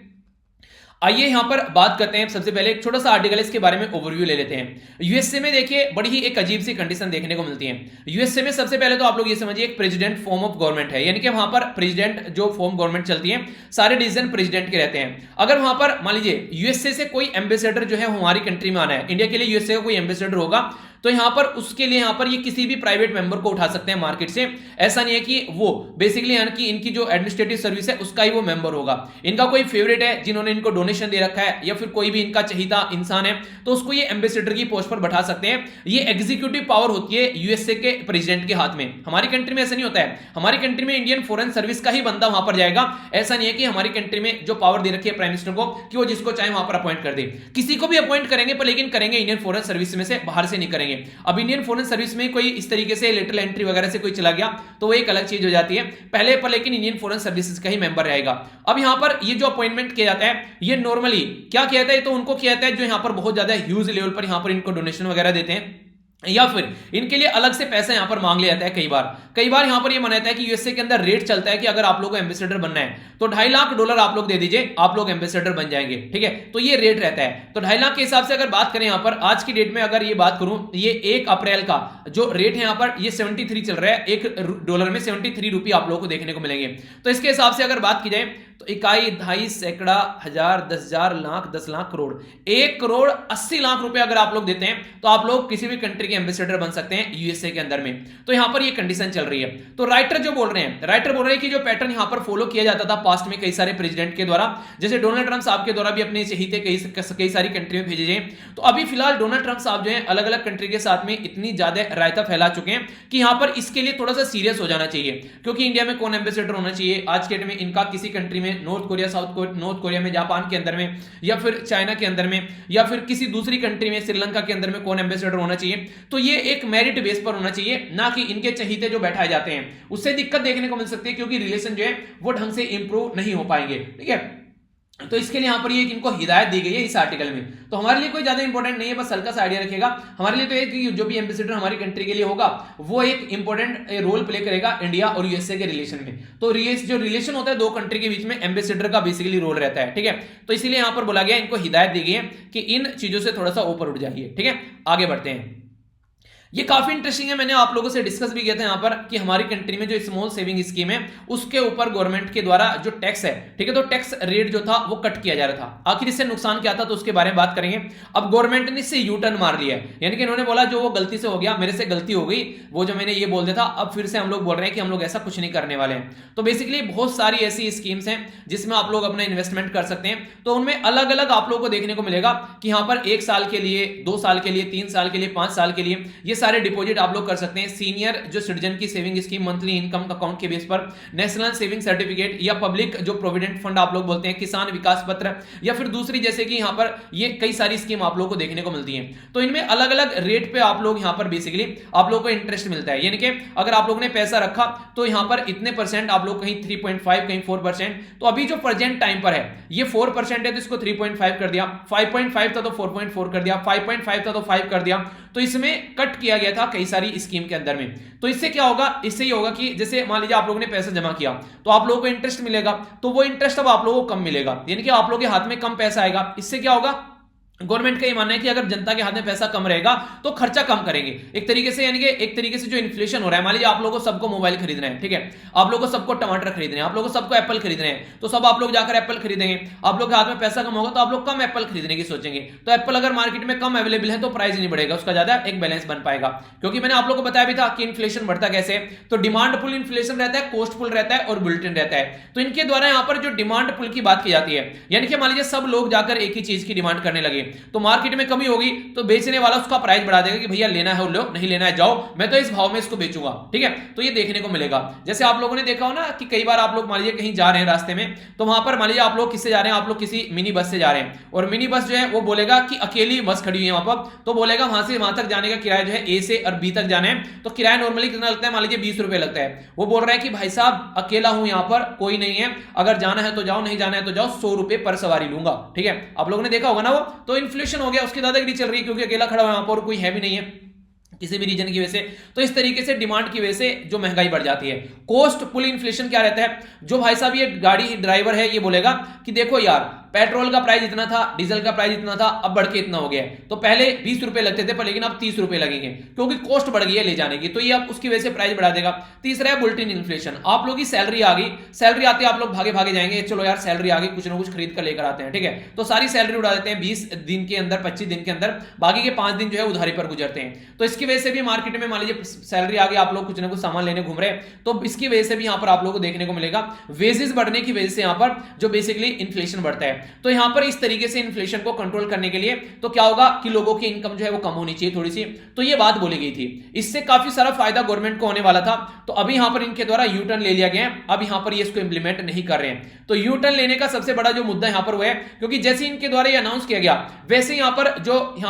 आइए यहां पर बात करते हैं। सबसे पहले एक छोटा सा आर्टिकल है, इसके बारे में ओवरव्यू ले लेते हैं। यूएसए में देखिए बड़ी ही एक अजीब सी कंडीशन देखने को मिलती है। यूएसए में सबसे पहले तो आप लोग ये समझिए एक प्रेसिडेंट फॉर्म ऑफ गवर्नमेंट है, यानी कि वहां पर प्रेसिडेंट जो फॉर्म गवर्नमेंट चलती है, सारे डिसीजन प्रेसिडेंट के रहते हैं। अगर वहां पर मान लीजिए यूएसए से कोई एम्बेसडर जो है हमारी कंट्री में आना है, इंडिया के लिए यूएसए का कोई एम्बेसडर होगा, तो यहां पर उसके लिए यहां पर ये किसी भी प्राइवेट मेंबर को उठा सकते हैं मार्केट से। ऐसा नहीं है कि वो बेसिकली यानी कि इनकी जो एडमिनिस्ट्रेटिव सर्विस है उसका ही वो मेंबर होगा। इनका कोई फेवरेट है जिन्होंने इनको डोनेशन दे रखा है, या फिर कोई भी इनका चहीता इंसान है, तो उसको ये एम्बेसडर की पोस्ट पर बैठा सकते हैं। ये एग्जीक्यूटिव पावर होती है यूएसए के प्रेसिडेंट के हाथ में। हमारी कंट्री में ऐसा नहीं होता है। हमारी कंट्री में इंडियन फॉरेन सर्विस का ही बंदा वहां पर जाएगा। ऐसा नहीं है कि हमारी कंट्री में जो पावर दे रखी है प्राइम मिनिस्टर को कि वो जिसको चाहे वहां पर अपॉइंट कर दे। किसी को भी अपॉइंट करेंगे, पर लेकिन करेंगे इंडियन फॉरेन सर्विस में से, बाहर से नहीं करेंगे। अब इंडियन फॉरेन सर्विस में कोई इस तरीके से लेटरल एंट्री वगैरह से कोई चला गया तो वो एक अलग चीज हो जाती है पहले पर, लेकिन इंडियन फॉरेन सर्विसेज का ही मेंबर रहेगा। अब यहां पर ये जो अपॉइंटमेंट किया जाता है, ये नॉर्मली क्या किया जाता है, तो उनको किया जाता है जो यहां पर बहुत ज्यादा ह्यूज लेवल पर यहां पर इनको डोनेशन वगैरह देते हैं, या फिर इनके लिए अलग से पैसा यहां पर मांग लिया जाता है। कई बार यहां पर यह माना जाता है कि यूएसए के अंदर रेट चलता है कि अगर आप लोगों को एम्बेसडर बनना है तो $2.5 लाख आप लोग दे दीजिए, आप लोग एम्बेसडर बन जाएंगे, ठीक है। तो ये रेट रहता है। तो 2.5 लाख के हिसाब से अगर बात करें यहां पर आज की डेट में, अगर ये बात करूं, ये 1 अप्रैल का जो रेट है यहां पर ये 73 चल रहा है। $1 में 73 रुपये आप लोगों को देखने को मिलेंगे। तो इसके हिसाब से अगर बात की जाए तो इकाई, दहाई, सैकड़ा, हजार, 10,000, लाख, 10 लाख, करोड़, 1,80,00,000 रुपए अगर आप लोग देते हैं तो आप लोग किसी भी कंट्री के एम्बेसडर बन सकते हैं यूएसए के अंदर में। तो यहां पर ये कंडीशन चल रही है। तो राइटर बोल रहे हैं कि जो पैटर्न यहां पर फॉलो किया जाता था पास्ट में कई सारे प्रेसिडेंट के द्वारा, जैसे डोनाल्ड ट्रंप साहब के द्वारा भी अपने चहीते कई सारी कंट्री में भेजे जाए, तो अभी फिलहाल डोनाल्ड ट्रंप साहब जो है अलग अलग कंट्री के साथ में इतनी ज्यादा रायता फैला चुके हैं कि यहां पर इसके लिए थोड़ा सा सीरियस हो जाना चाहिए। क्योंकि इंडिया में कौन एम्बेसडर होना चाहिए आज के डेट में, इनका किसी कंट्री में, नॉर्थ कोरिया में, जापान के अंदर में, या फिर चाइना के अंदर में, या फिर किसी दूसरी कंट्री में, श्रीलंका के अंदर में कौन एम्बेसडर होना चाहिए, तो ये एक मेरिट बेस पर होना चाहिए, ना कि इनके चहीते जो बैठाए जाते हैं उससे दिक्कत देखने को मिल सकती है, क्योंकि रिलेशन जो है वो ढंग से इंप्रूव नहीं हो पाएंगे, ठीक है। तो इसके लिए यहां पर ये इनको हिदायत दी गई है इस आर्टिकल में। तो हमारे लिए कोई ज्यादा इंपॉर्टेंट नहीं है, बस हल्का सा आइडिया रखिएगा। हमारे लिए तो एक जो भी एम्बेसडर हमारी कंट्री के लिए होगा वो एक इंपॉर्टेंट रोल प्ले करेगा इंडिया और यूएसए के रिलेशन में। तो जो रिलेशन होता है दो कंट्री के बीच में, एम्बेसडर का बेसिकली रोल रहता है, ठीक है। तो इसीलिए यहां पर बोला गया, इनको हिदायत दी गई है कि इन चीजों से थोड़ा सा ऊपर उठ जाइए, ठीक है। आगे बढ़ते हैं। ये काफी इंटरेस्टिंग है, मैंने आप लोगों से डिस्कस भी किया था यहां पर कि हमारी कंट्री में जो स्मॉल सेविंग स्कीम है उसके ऊपर गवर्नमेंट के द्वारा जो टैक्स है, ठीक है, तो टैक्स रेट जो था वो कट किया जा रहा था। आखिर इससे नुकसान क्या था तो उसके बारे में बात करेंगे। अब गवर्नमेंट ने इससे यू टर्न मार लिया है, यानी कि इन्होंने बोला जो वो गलती से हो गया, मेरे से गलती हो गई, वो जो मैंने ये बोल दिया था, अब फिर से हम लोग बोल रहे हैं कि हम लोग ऐसा कुछ नहीं करने वाले हैं। तो बेसिकली बहुत सारी ऐसी स्कीम्स हैं जिसमें आप लोग अपना इन्वेस्टमेंट कर सकते हैं। तो उनमें अलग अलग आप लोगों को देखने को मिलेगा कि यहां पर 1 साल के लिए, 2 साल के लिए, 3 साल के लिए, 5 साल के लिए ये सारे डिपॉजिट आप कर सकते हैं। सीनियर जो सिटीजन की saving scheme, monthly income account के बेस पर, नेशनल सेविंग सर्टिफिकेट या पब्लिक जो प्रोविडेंट फंड आप लोग बोलते हैं, किसान विकास पत्र, या फिर दूसरी जैसे कि यहां पर ये कई सारी स्कीम आप लोगों को देखने को मिलती हैं। तो इनमें अलग अलग रेट पे आप लोग यहां पर बेसिकली आप लोगों को इंटरेस्ट मिलता है, यानी कि अगर आप लोगों ने पैसा रखा तो यहां पर इतने परसेंट आप लोग कहीं 3.5 कहीं 4%। तो अभी जो प्रेजेंट टाइम पर है ये 4% है तो इसको 3.5 कर दिया, 5.5 था तो 4.4 कर दिया, 5.5 था तो 5 कर दिया। तो इसमें कट किया किया गया था कई सारी स्कीम के अंदर में। तो इससे क्या होगा, इससे ये होगा कि जैसे मान लीजिए आप लोगों ने पैसा जमा किया तो आप लोगों को इंटरेस्ट मिलेगा, तो वो इंटरेस्ट अब आप लोगों को कम मिलेगा, यानी कि आप लोगों के हाथ में कम पैसा आएगा। इससे क्या होगा, गवर्नमेंट का ये मानना है कि अगर जनता के हाथ में पैसा कम रहेगा तो खर्चा कम करेंगे एक तरीके से, यानी कि एक तरीके से जो इन्फ्लेशन हो रहा है, मान लीजिए आप लोगों को सबको मोबाइल खरीदना है, ठीक है, आप लोगों को सबको टमाटर खरीदने हैं, आप लोगों को सबको एप्पल खरीदने हैं, तो सब आप लोग जाकर एप्पल खरीदेंगे। आप लोग के हाथ में पैसा कम होगा तो आप लोग कम एप्पल खरीदने की सोचेंगे, तो एप्पल अगर मार्केट में कम अवेलेबल है तो प्राइस नहीं बढ़ेगा, उसका ज्यादा एक बैलेंस बन पाएगा। क्योंकि मैंने आप लोगों को बताया भी था कि इन्फ्लेशन बढ़ता कैसे, तो डिमांड पुल इन्फ्लेशन रहता है, कॉस्ट पुल रहता है और बुलेटिन रहता है। तो इनके द्वारा यहां पर जो डिमांड पुल की बात की जाती है, यानी कि मान लीजिए सब लोग जाकर एक ही चीज की डिमांड करने लगे तो मार्केट में कमी होगी, तो बेचने वाला उसका प्राइस बढ़ा देगा कि भैया लेना है लो, नहीं लेना है जाओ, मैं तो इस भाव में इसको बेचूंगा, ठीक है। तो ये देखने को मिलेगा। जैसे आप लोगों ने देखा हो ना कि कई बार आप लोग मान लीजिए कहीं जा रहे हैं रास्ते में, तो वहां पर मान लीजिए आप लोग किससे जा रहे हैं, आप लोग किसी मिनी बस से जा रहे हैं, और मिनी बस जो है वो बोलेगा कि अकेली बस खड़ी हुई है वहां पर, तो बोलेगा वहां से वहां तक जाने का किराया जो है ए से और बी तक जाना है, तो किराया नॉर्मली कितना लगता है, मान लीजिए 20 रुपए लगता है। वो बोल रहा है कि भाई साहब अकेला हूं, यहां पर कोई नहीं है, अगर जाना है तो जाओ, नहीं जाना है तो जाओ, 100 रुपए पर सवारी लूंगा, ठीक है। आप लोगों ने देखा होगा ना वो, तो इन्फ्लेशन हो गया, उसकी दादागिरी चल रही है क्योंकि अकेला खड़ा हुआ यहां पर कोई है भी नहीं है किसी भी रीजन की वजह से। तो इस तरीके से डिमांड की वजह से जो महंगाई बढ़ जाती है। कॉस्ट पुल इन्फ्लेशन क्या रहता है, जो भाई साहब ये गाड़ी ड्राइवर है ये बोलेगा कि देखो यार पेट्रोल का प्राइस इतना था, डीजल का प्राइस इतना था, अब बढ़ के इतना हो गया है, तो पहले 20 रुपए लगते थे पर लेकिन अब 30 रुपए लगेंगे क्योंकि कॉस्ट बढ़ गई है ले जाने की, तो ये अब उसकी वजह से प्राइस बढ़ा देगा। तीसरा है बुलेटिन इन्फ्लेशन, आप लोगों की सैलरी आ गई, सैलरी आते आप लोग भागे भागे जाएंगे, चलो यार सैलरी आ गई, कुछ ना कुछ खरीद कर लेकर आते हैं, ठीक है, तो सारी सैलरी उड़ा देते हैं 20 दिन के अंदर, 25 दिन के अंदर, बाकी के 5 दिन जो है उधारी पर गुजरते हैं। तो इसकी वजह से भी मार्केट में मान लीजिए सैलरी आ गई, आप लोग कुछ ना कुछ सामान लेने घूम रहे हैं, तो इसकी वजह से भी यहां पर आप लोगों को देखने को मिलेगा वेजेस बढ़ने की वजह से यहां पर जो बेसिकली इन्फ्लेशन बढ़ता है। तो यहां पर इस तरीके से इन्फ्लेशन को कंट्रोल करने के लिए तो क्या होगा कि लोगों की इनकम जो है वो कम होनी चाहिए थोड़ी सी, तो ये बात बोली गई थी। इससे काफी सारा फायदा गवर्नमेंट को होने वाला था, तो अभी यहां पर इनके द्वारा यू टर्न ले लिया गया है, अब यहां पर ये इसको इंप्लीमेंट नहीं कर रहे हैं। तो यू टर्न लेने का सबसे बड़ा जो मुद्दा यहां पर वो है, क्योंकि जैसे इनके द्वारा ये अनाउंस किया गया वैसे यहां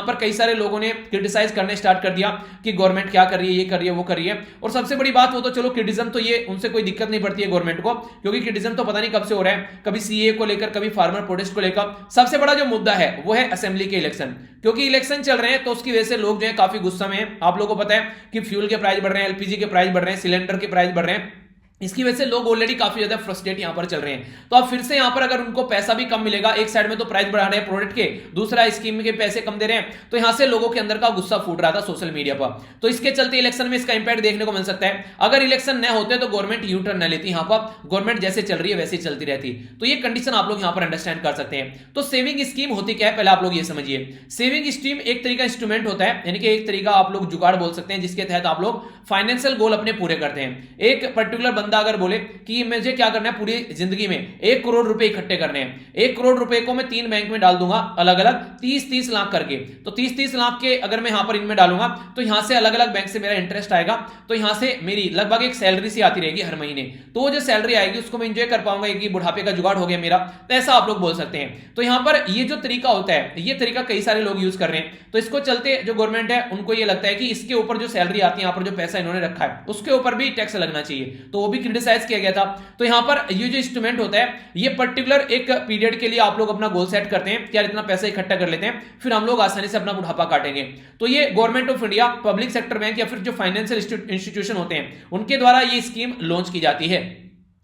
पर कई सारे लोगों ने क्रिटिसाइज करने स्टार्ट कर दिया कि गवर्नमेंट क्या कर रही है, ये कर रही है, वो कर रही है। और सबसे बड़ी बात वो तो चलो क्रिटिसिज्म तो ये उनसे कोई दिक्कत नहीं पड़ती है गवर्नमेंट को, क्योंकि क्रिटिसिज्म तो पता नहीं कब से हो रहा है, कभी सीए को लेकर, कभी फार्मर प्रोटेस्ट को लेकर। सबसे बड़ा जो मुद्दा है वो है असेंबली के इलेक्शन, क्योंकि इलेक्शन चल रहे हैं तो उसकी वजह से लोग जो है काफी गुस्सा में हैं। आप लोगों को पता है कि फ्यूल के प्राइस बढ़ रहे हैं, एलपीजी के प्राइस बढ़ रहे हैं, सिलेंडर के प्राइस बढ़ रहे हैं, इसकी वजह से लोग ऑलरेडी काफी ज्यादा फ्रस्ट्रेट यहां पर चल रहे हैं। तो अब फिर से यहां पर अगर उनको पैसा भी कम मिलेगा, एक साइड में तो प्राइस बढ़ा रहे हैं प्रोडक्ट के, दूसरा स्कीम के पैसे कम दे रहे हैं, तो यहां से लोगों के अंदर का गुस्सा फूट रहा था सोशल मीडिया पर। तो इसके चलते इलेक्शन में इसका इंपैक्ट देखने को मिल सकता है। अगर इलेक्शन न होते तो गवर्नमेंट यू टर्न न लेती, यहां पर गवर्नमेंट जैसे चल रही है वैसे चलती रहती। तो ये कंडीशन आप लोग यहां पर अंडरस्टैंड कर सकते हैं। तो सेविंग स्कीम होती क्या है पहले आप लोग ये समझिए। सेविंग स्कीम एक तरीका इंस्ट्रूमेंट होता है, यानी कि एक तरीका आप लोग जुगाड़ बोल सकते हैं, जिसके तहत आप लोग फाइनेंशियल गोल अपने पूरे करते हैं। एक पर्टिकुलर बंदा अगर बोले कि मुझे क्या करना है पूरी जिंदगी में 1 करोड़ रुपए इकट्ठे करने हैं, 1 करोड़ रुपए को मैं 3 बैंक में डाल दूंगा अलग अलग 30-30 लाख करके, तो 30-30 लाख के अगर मैं यहां पर इनमें डालूंगा तो यहां से अलग अलग बैंक से मेरा इंटरेस्ट आएगा, तो यहां से मेरी लगभग एक सैलरी सी आती रहेगी हर महीने, तो वो जो सैलरी आएगी उसको मैं एंजॉय कर पाऊंगा, एक बुढ़ापे का जुगाड़ हो गया मेरा, तो ऐसा आप लोग बोल सकते हैं। तो यहां पर ये जो तरीका होता है ये तरीका कई सारे लोग यूज कर रहे हैं, तो इसको चलते जो गवर्नमेंट है उनको ये लगता है कि इसके ऊपर जो सैलरी आती है, यहां पर जो पैसा इन्होंने रखा है उसके ऊपर भी टैक्स लगना चाहिए, तो वो भी क्रिटिसाइज किया गया था। तो यहां पर ये जो इंस्ट्रूमेंट होता है ये पर्टिकुलर एक पीरियड के लिए आप लोग अपना गोल सेट करते हैं कि यार इतना पैसा इकट्ठा कर लेते हैं, फिर हम लोग आसानी से अपना बुढ़ापा काटेंगे। तो ये government of India, public sector bank या फिर जो फाइनेंशियल इंस्टीट्यूशन होते हैं उनके द्वारा ये स्कीम लॉन्च की जाती है।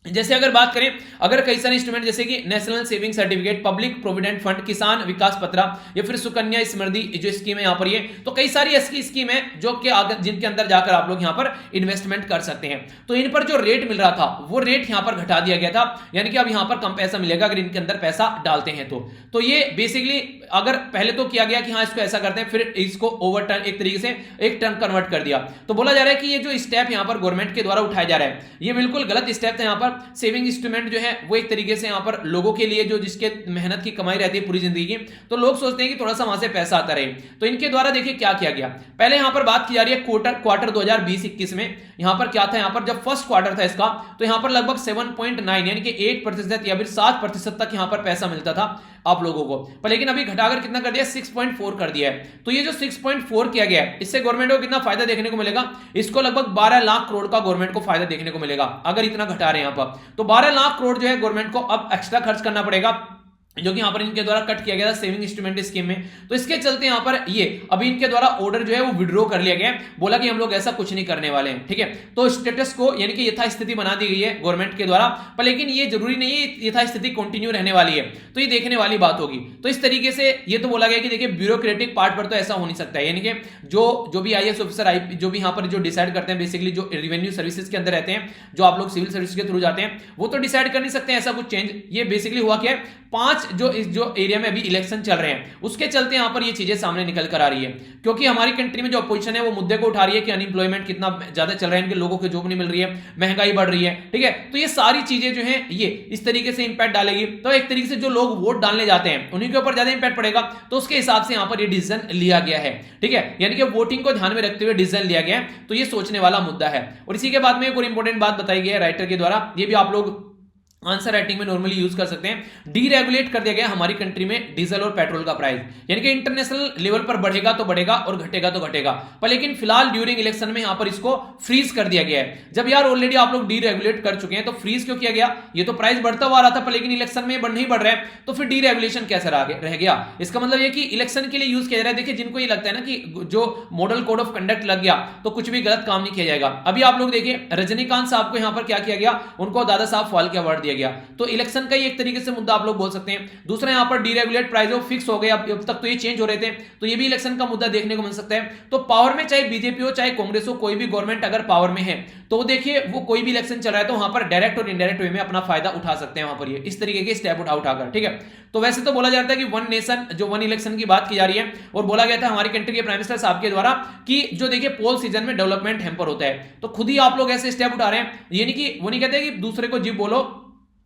जैसे अगर बात करें, अगर कई सारे इंस्ट्रूमेंट जैसे कि national saving certificate, public provident fund, किसान विकास पत्र या फिर सुकन्या समृद्धि जो स्कीम है यहाँ पर, ये तो कई सारी ऐसी स्कीम है जो कि जिनके अंदर जाकर आप लोग यहाँ पर इन्वेस्टमेंट कर सकते हैं। तो इन पर जो रेट मिल रहा था वो रेट यहाँ पर घटा दिया गया था, यानी कि अब यहाँ पर कम पैसा मिलेगा अगर इनके अंदर पैसा डालते हैं तो ये बेसिकली अगर पहले तो किया गया कि हाँ इसको ऐसा करते हैं, फिर इसको ओवर टर्न एक तरीके से एक टर्न कन्वर्ट कर दिया। तो बोला जा रहा है कि ये जो स्टेप यहाँ पर गवर्नमेंट के द्वारा उठाया जा रहा है ये बिल्कुल गलत स्टेप था। यहाँ पर सेविंग इंस्ट्रूमेंट जो है वो एक तरीके से यहाँ पर लोगों के लिए जो जिसके मेहनत की कमाई रहती है पूरी जिंदगी की, तो लोग सोचते हैं कि थोड़ा सा वहां से पैसा आता रहे। तो इनके द्वारा देखिए क्या किया गया, पहले यहाँ पर बात की जा रही है क्वार्टर 2020-21 में। यहाँ पर क्या था, यहाँ पर जब फर्स्ट क्वार्टर था इसका तो यहाँ पर लगभग 7.9 यानी कि 8% या फिर 7% तक यहाँ पर पैसा मिलता था आप लोगों को, पर लेकिन अभी घटाकर कितना कर दिया, 6.4 कर दिया है। तो ये जो 6.4 किया गया है इससे गवर्नमेंट को कितना फायदा देखने को मिलेगा, इसको लगभग 12 लाख करोड़ का गवर्नमेंट को फायदा देखने को मिलेगा अगर इतना घटा रहे हैं यहाँ पर। तो 12 लाख करोड़ जो है गवर्नमेंट को अब एक्स्ट्रा खर्च करना पड़ेगा जो कि यहाँ पर इनके द्वारा कट किया गया था सेविंग इंस्ट्रूमेंट स्कीम में। तो इसके चलते यहाँ पर ये अभी इनके द्वारा ऑर्डर जो है वो विड्रॉ कर लिया गया है, बोला कि हम लोग ऐसा कुछ नहीं करने वाले हैं, ठीक है। तो स्टेटस को यानी कि यथास्थिति बना दी गई है गवर्नमेंट के द्वारा, पर लेकिन ये जरूरी नहीं है यथास्थिति कंटिन्यू रहने वाली है, तो ये देखने वाली बात होगी। तो इस तरीके से ये तो बोला गया कि देखिए ब्यूरोक्रेटिक पार्ट पर तो ऐसा हो नहीं सकता है, यानी कि जो भी आईएएस ऑफिसर जो भी यहाँ पर जो डिसाइड करते हैं, बेसिकली जो रेवेन्यू सर्विसेज के अंदर रहते हैं, जो आप लोग सिविल सर्विस के थ्रू जाते हैं, वो तो डिसाइड कर नहीं सकते ऐसा कुछ चेंज। ये बेसिकली हुआ क्या है, 5 जो एरिया में अभी इलेक्शन चल रहे हैं उसके चलते यहां पर ये चीजें सामने निकल कर आ रही है, क्योंकि हमारी कंट्री में जो अपोजिशन है वो मुद्दे को उठा रही है कि अनएम्प्लॉयमेंट कितना ज्यादा चल रहा है, इनके लोगों को जॉब नहीं मिल रही है, महंगाई बढ़ रही है, ठीक है। तो ये सारी चीजें जो है ये इस तरीके से इंपैक्ट डालेगी। तो एक तरीके से जो लोग वोट डालने जाते हैं उन्हीं के ऊपर ज्यादा इंपैक्ट पड़ेगा, तो उसके हिसाब से यहां पर ये डिसीजन लिया गया है, ठीक है। यानी कि वोटिंग को ध्यान में रखते हुए डिसीजन लिया गया है, तो ये सोचने वाला मुद्दा है। और इसी के बाद में एक और इंपॉर्टेंट बात बताई गई है राइटर के द्वारा, ये भी आप लोग आंसर राइटिंग में नॉर्मली यूज कर सकते हैं। डीरेगुलेट कर दिया गया हमारी कंट्री में डीजल और पेट्रोल का प्राइस, यानी कि इंटरनेशनल लेवल पर बढ़ेगा तो बढ़ेगा और घटेगा तो घटेगा, पर लेकिन फिलहाल ड्यूरिंग इलेक्शन में यहां पर इसको फ्रीज कर दिया गया है। जब यार ऑलरेडी आप लोग डीरेगुलेट कर चुके हैं तो फ्रीज क्यों किया गया? ये तो प्राइस बढ़ता हुआ आ रहा था, पर लेकिन इलेक्शन में नहीं बढ़ रहा है, तो फिर डीरेगुलेशन कैसे रह गया? इसका मतलब ये कि इलेक्शन के लिए यूज किया जा रहा है। देखिए, जिनको ये लगता है ना कि जो मॉडल कोड ऑफ कंडक्ट लग गया तो कुछ भी गलत काम नहीं किया जाएगा। अभी आप लोग देखिए रजनीकांत साहब को यहां पर क्या किया गया, उनको दादा साहब फाल्के अवार्ड दिया गया, तो इलेक्शन का ही एक तरीके से मुद्दा आप लोग बोल सकते हैं। दूसरा यहां पर डीरेगुलेट प्राइस फिक्स हो गए, अब तक तो ये चेंज हो रहे थे, तो ये भी इलेक्शन का मुद्दा देखने को मिल सकता है। तो पावर में चाहे बीजेपी हो चाहे कांग्रेस हो, कोई भी गवर्नमेंट अगर पावर में है तो देखिए वो कोई भी इलेक्शन चल रहा है तो वहां पर डायरेक्ट और इनडायरेक्ट वे में अपना फायदा उठा सकते हैं, वहां पर ये इस तरीके के स्टेप उठाकर, ठीक है। तो वैसे तो बोला जाता है कि वन नेशन जो वन इलेक्शन की बात की जा रही है, और बोला गया था हमारी कंट्री के प्राइम मिनिस्टर साहब के द्वारा कि जो देखिए पोल सीजन में डेवलपमेंट हैम्पर होता है, तो खुद ही आप लोग ऐसे स्टेप उठा रहे हैं, यानी कि वो नहीं कहते कि दूसरे को जी बोलो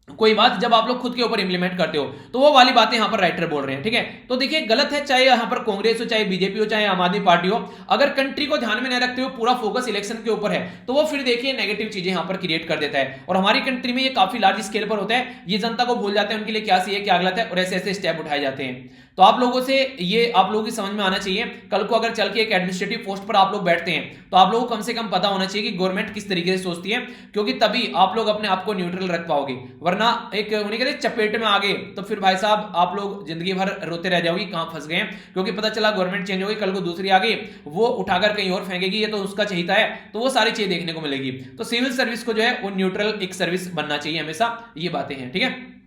कोई बात, जब आप लोग खुद के ऊपर इंप्लीमेंट करते हो तो वो वाली बातें यहां पर राइटर बोल रहे हैं, ठीक है। तो देखिए गलत है, चाहे यहां पर कांग्रेस हो चाहे बीजेपी हो चाहे आम आदमी पार्टी हो, अगर कंट्री को ध्यान में न रखते हुए पूरा फोकस इलेक्शन के ऊपर है तो वो फिर देखिए नेगेटिव चीजें यहां पर क्रिएट कर देता है। और हमारी कंट्री में ये काफी लार्ज स्केल पर होता है, ये जनता को भूल जाते हैं उनके लिए क्या सही है क्या गलत है, और ऐसे ऐसे स्टेप उठाए जाते हैं। तो आप लोगों से ये आप लोगों की समझ में आना चाहिए, कल को अगर चल के एक एडमिनिस्ट्रेटिव पोस्ट पर आप लोग बैठते हैं तो आप लोगों को कम से कम पता होना चाहिए कि गवर्नमेंट किस तरीके से सोचती है, क्योंकि तभी आप लोग अपने आप को न्यूट्रल रख पाओगे। वरना एक उन्हें कहते चपेट में आ गए तो फिर भाई साहब आप लोग जिंदगी भर रोते रह जाओगे कहां फंस गए, क्योंकि पता चला गवर्नमेंट चेंज हो गई, कल को दूसरी आ गई, वो उठाकर कहीं और फेंकेगी, ये तो उसका चहीता है, तो वो सारी चीजें देखने को मिलेगी। तो सिविल सर्विस को जो है वो न्यूट्रल एक सर्विस बनना चाहिए हमेशा, ये बातें हैं, ठीक है।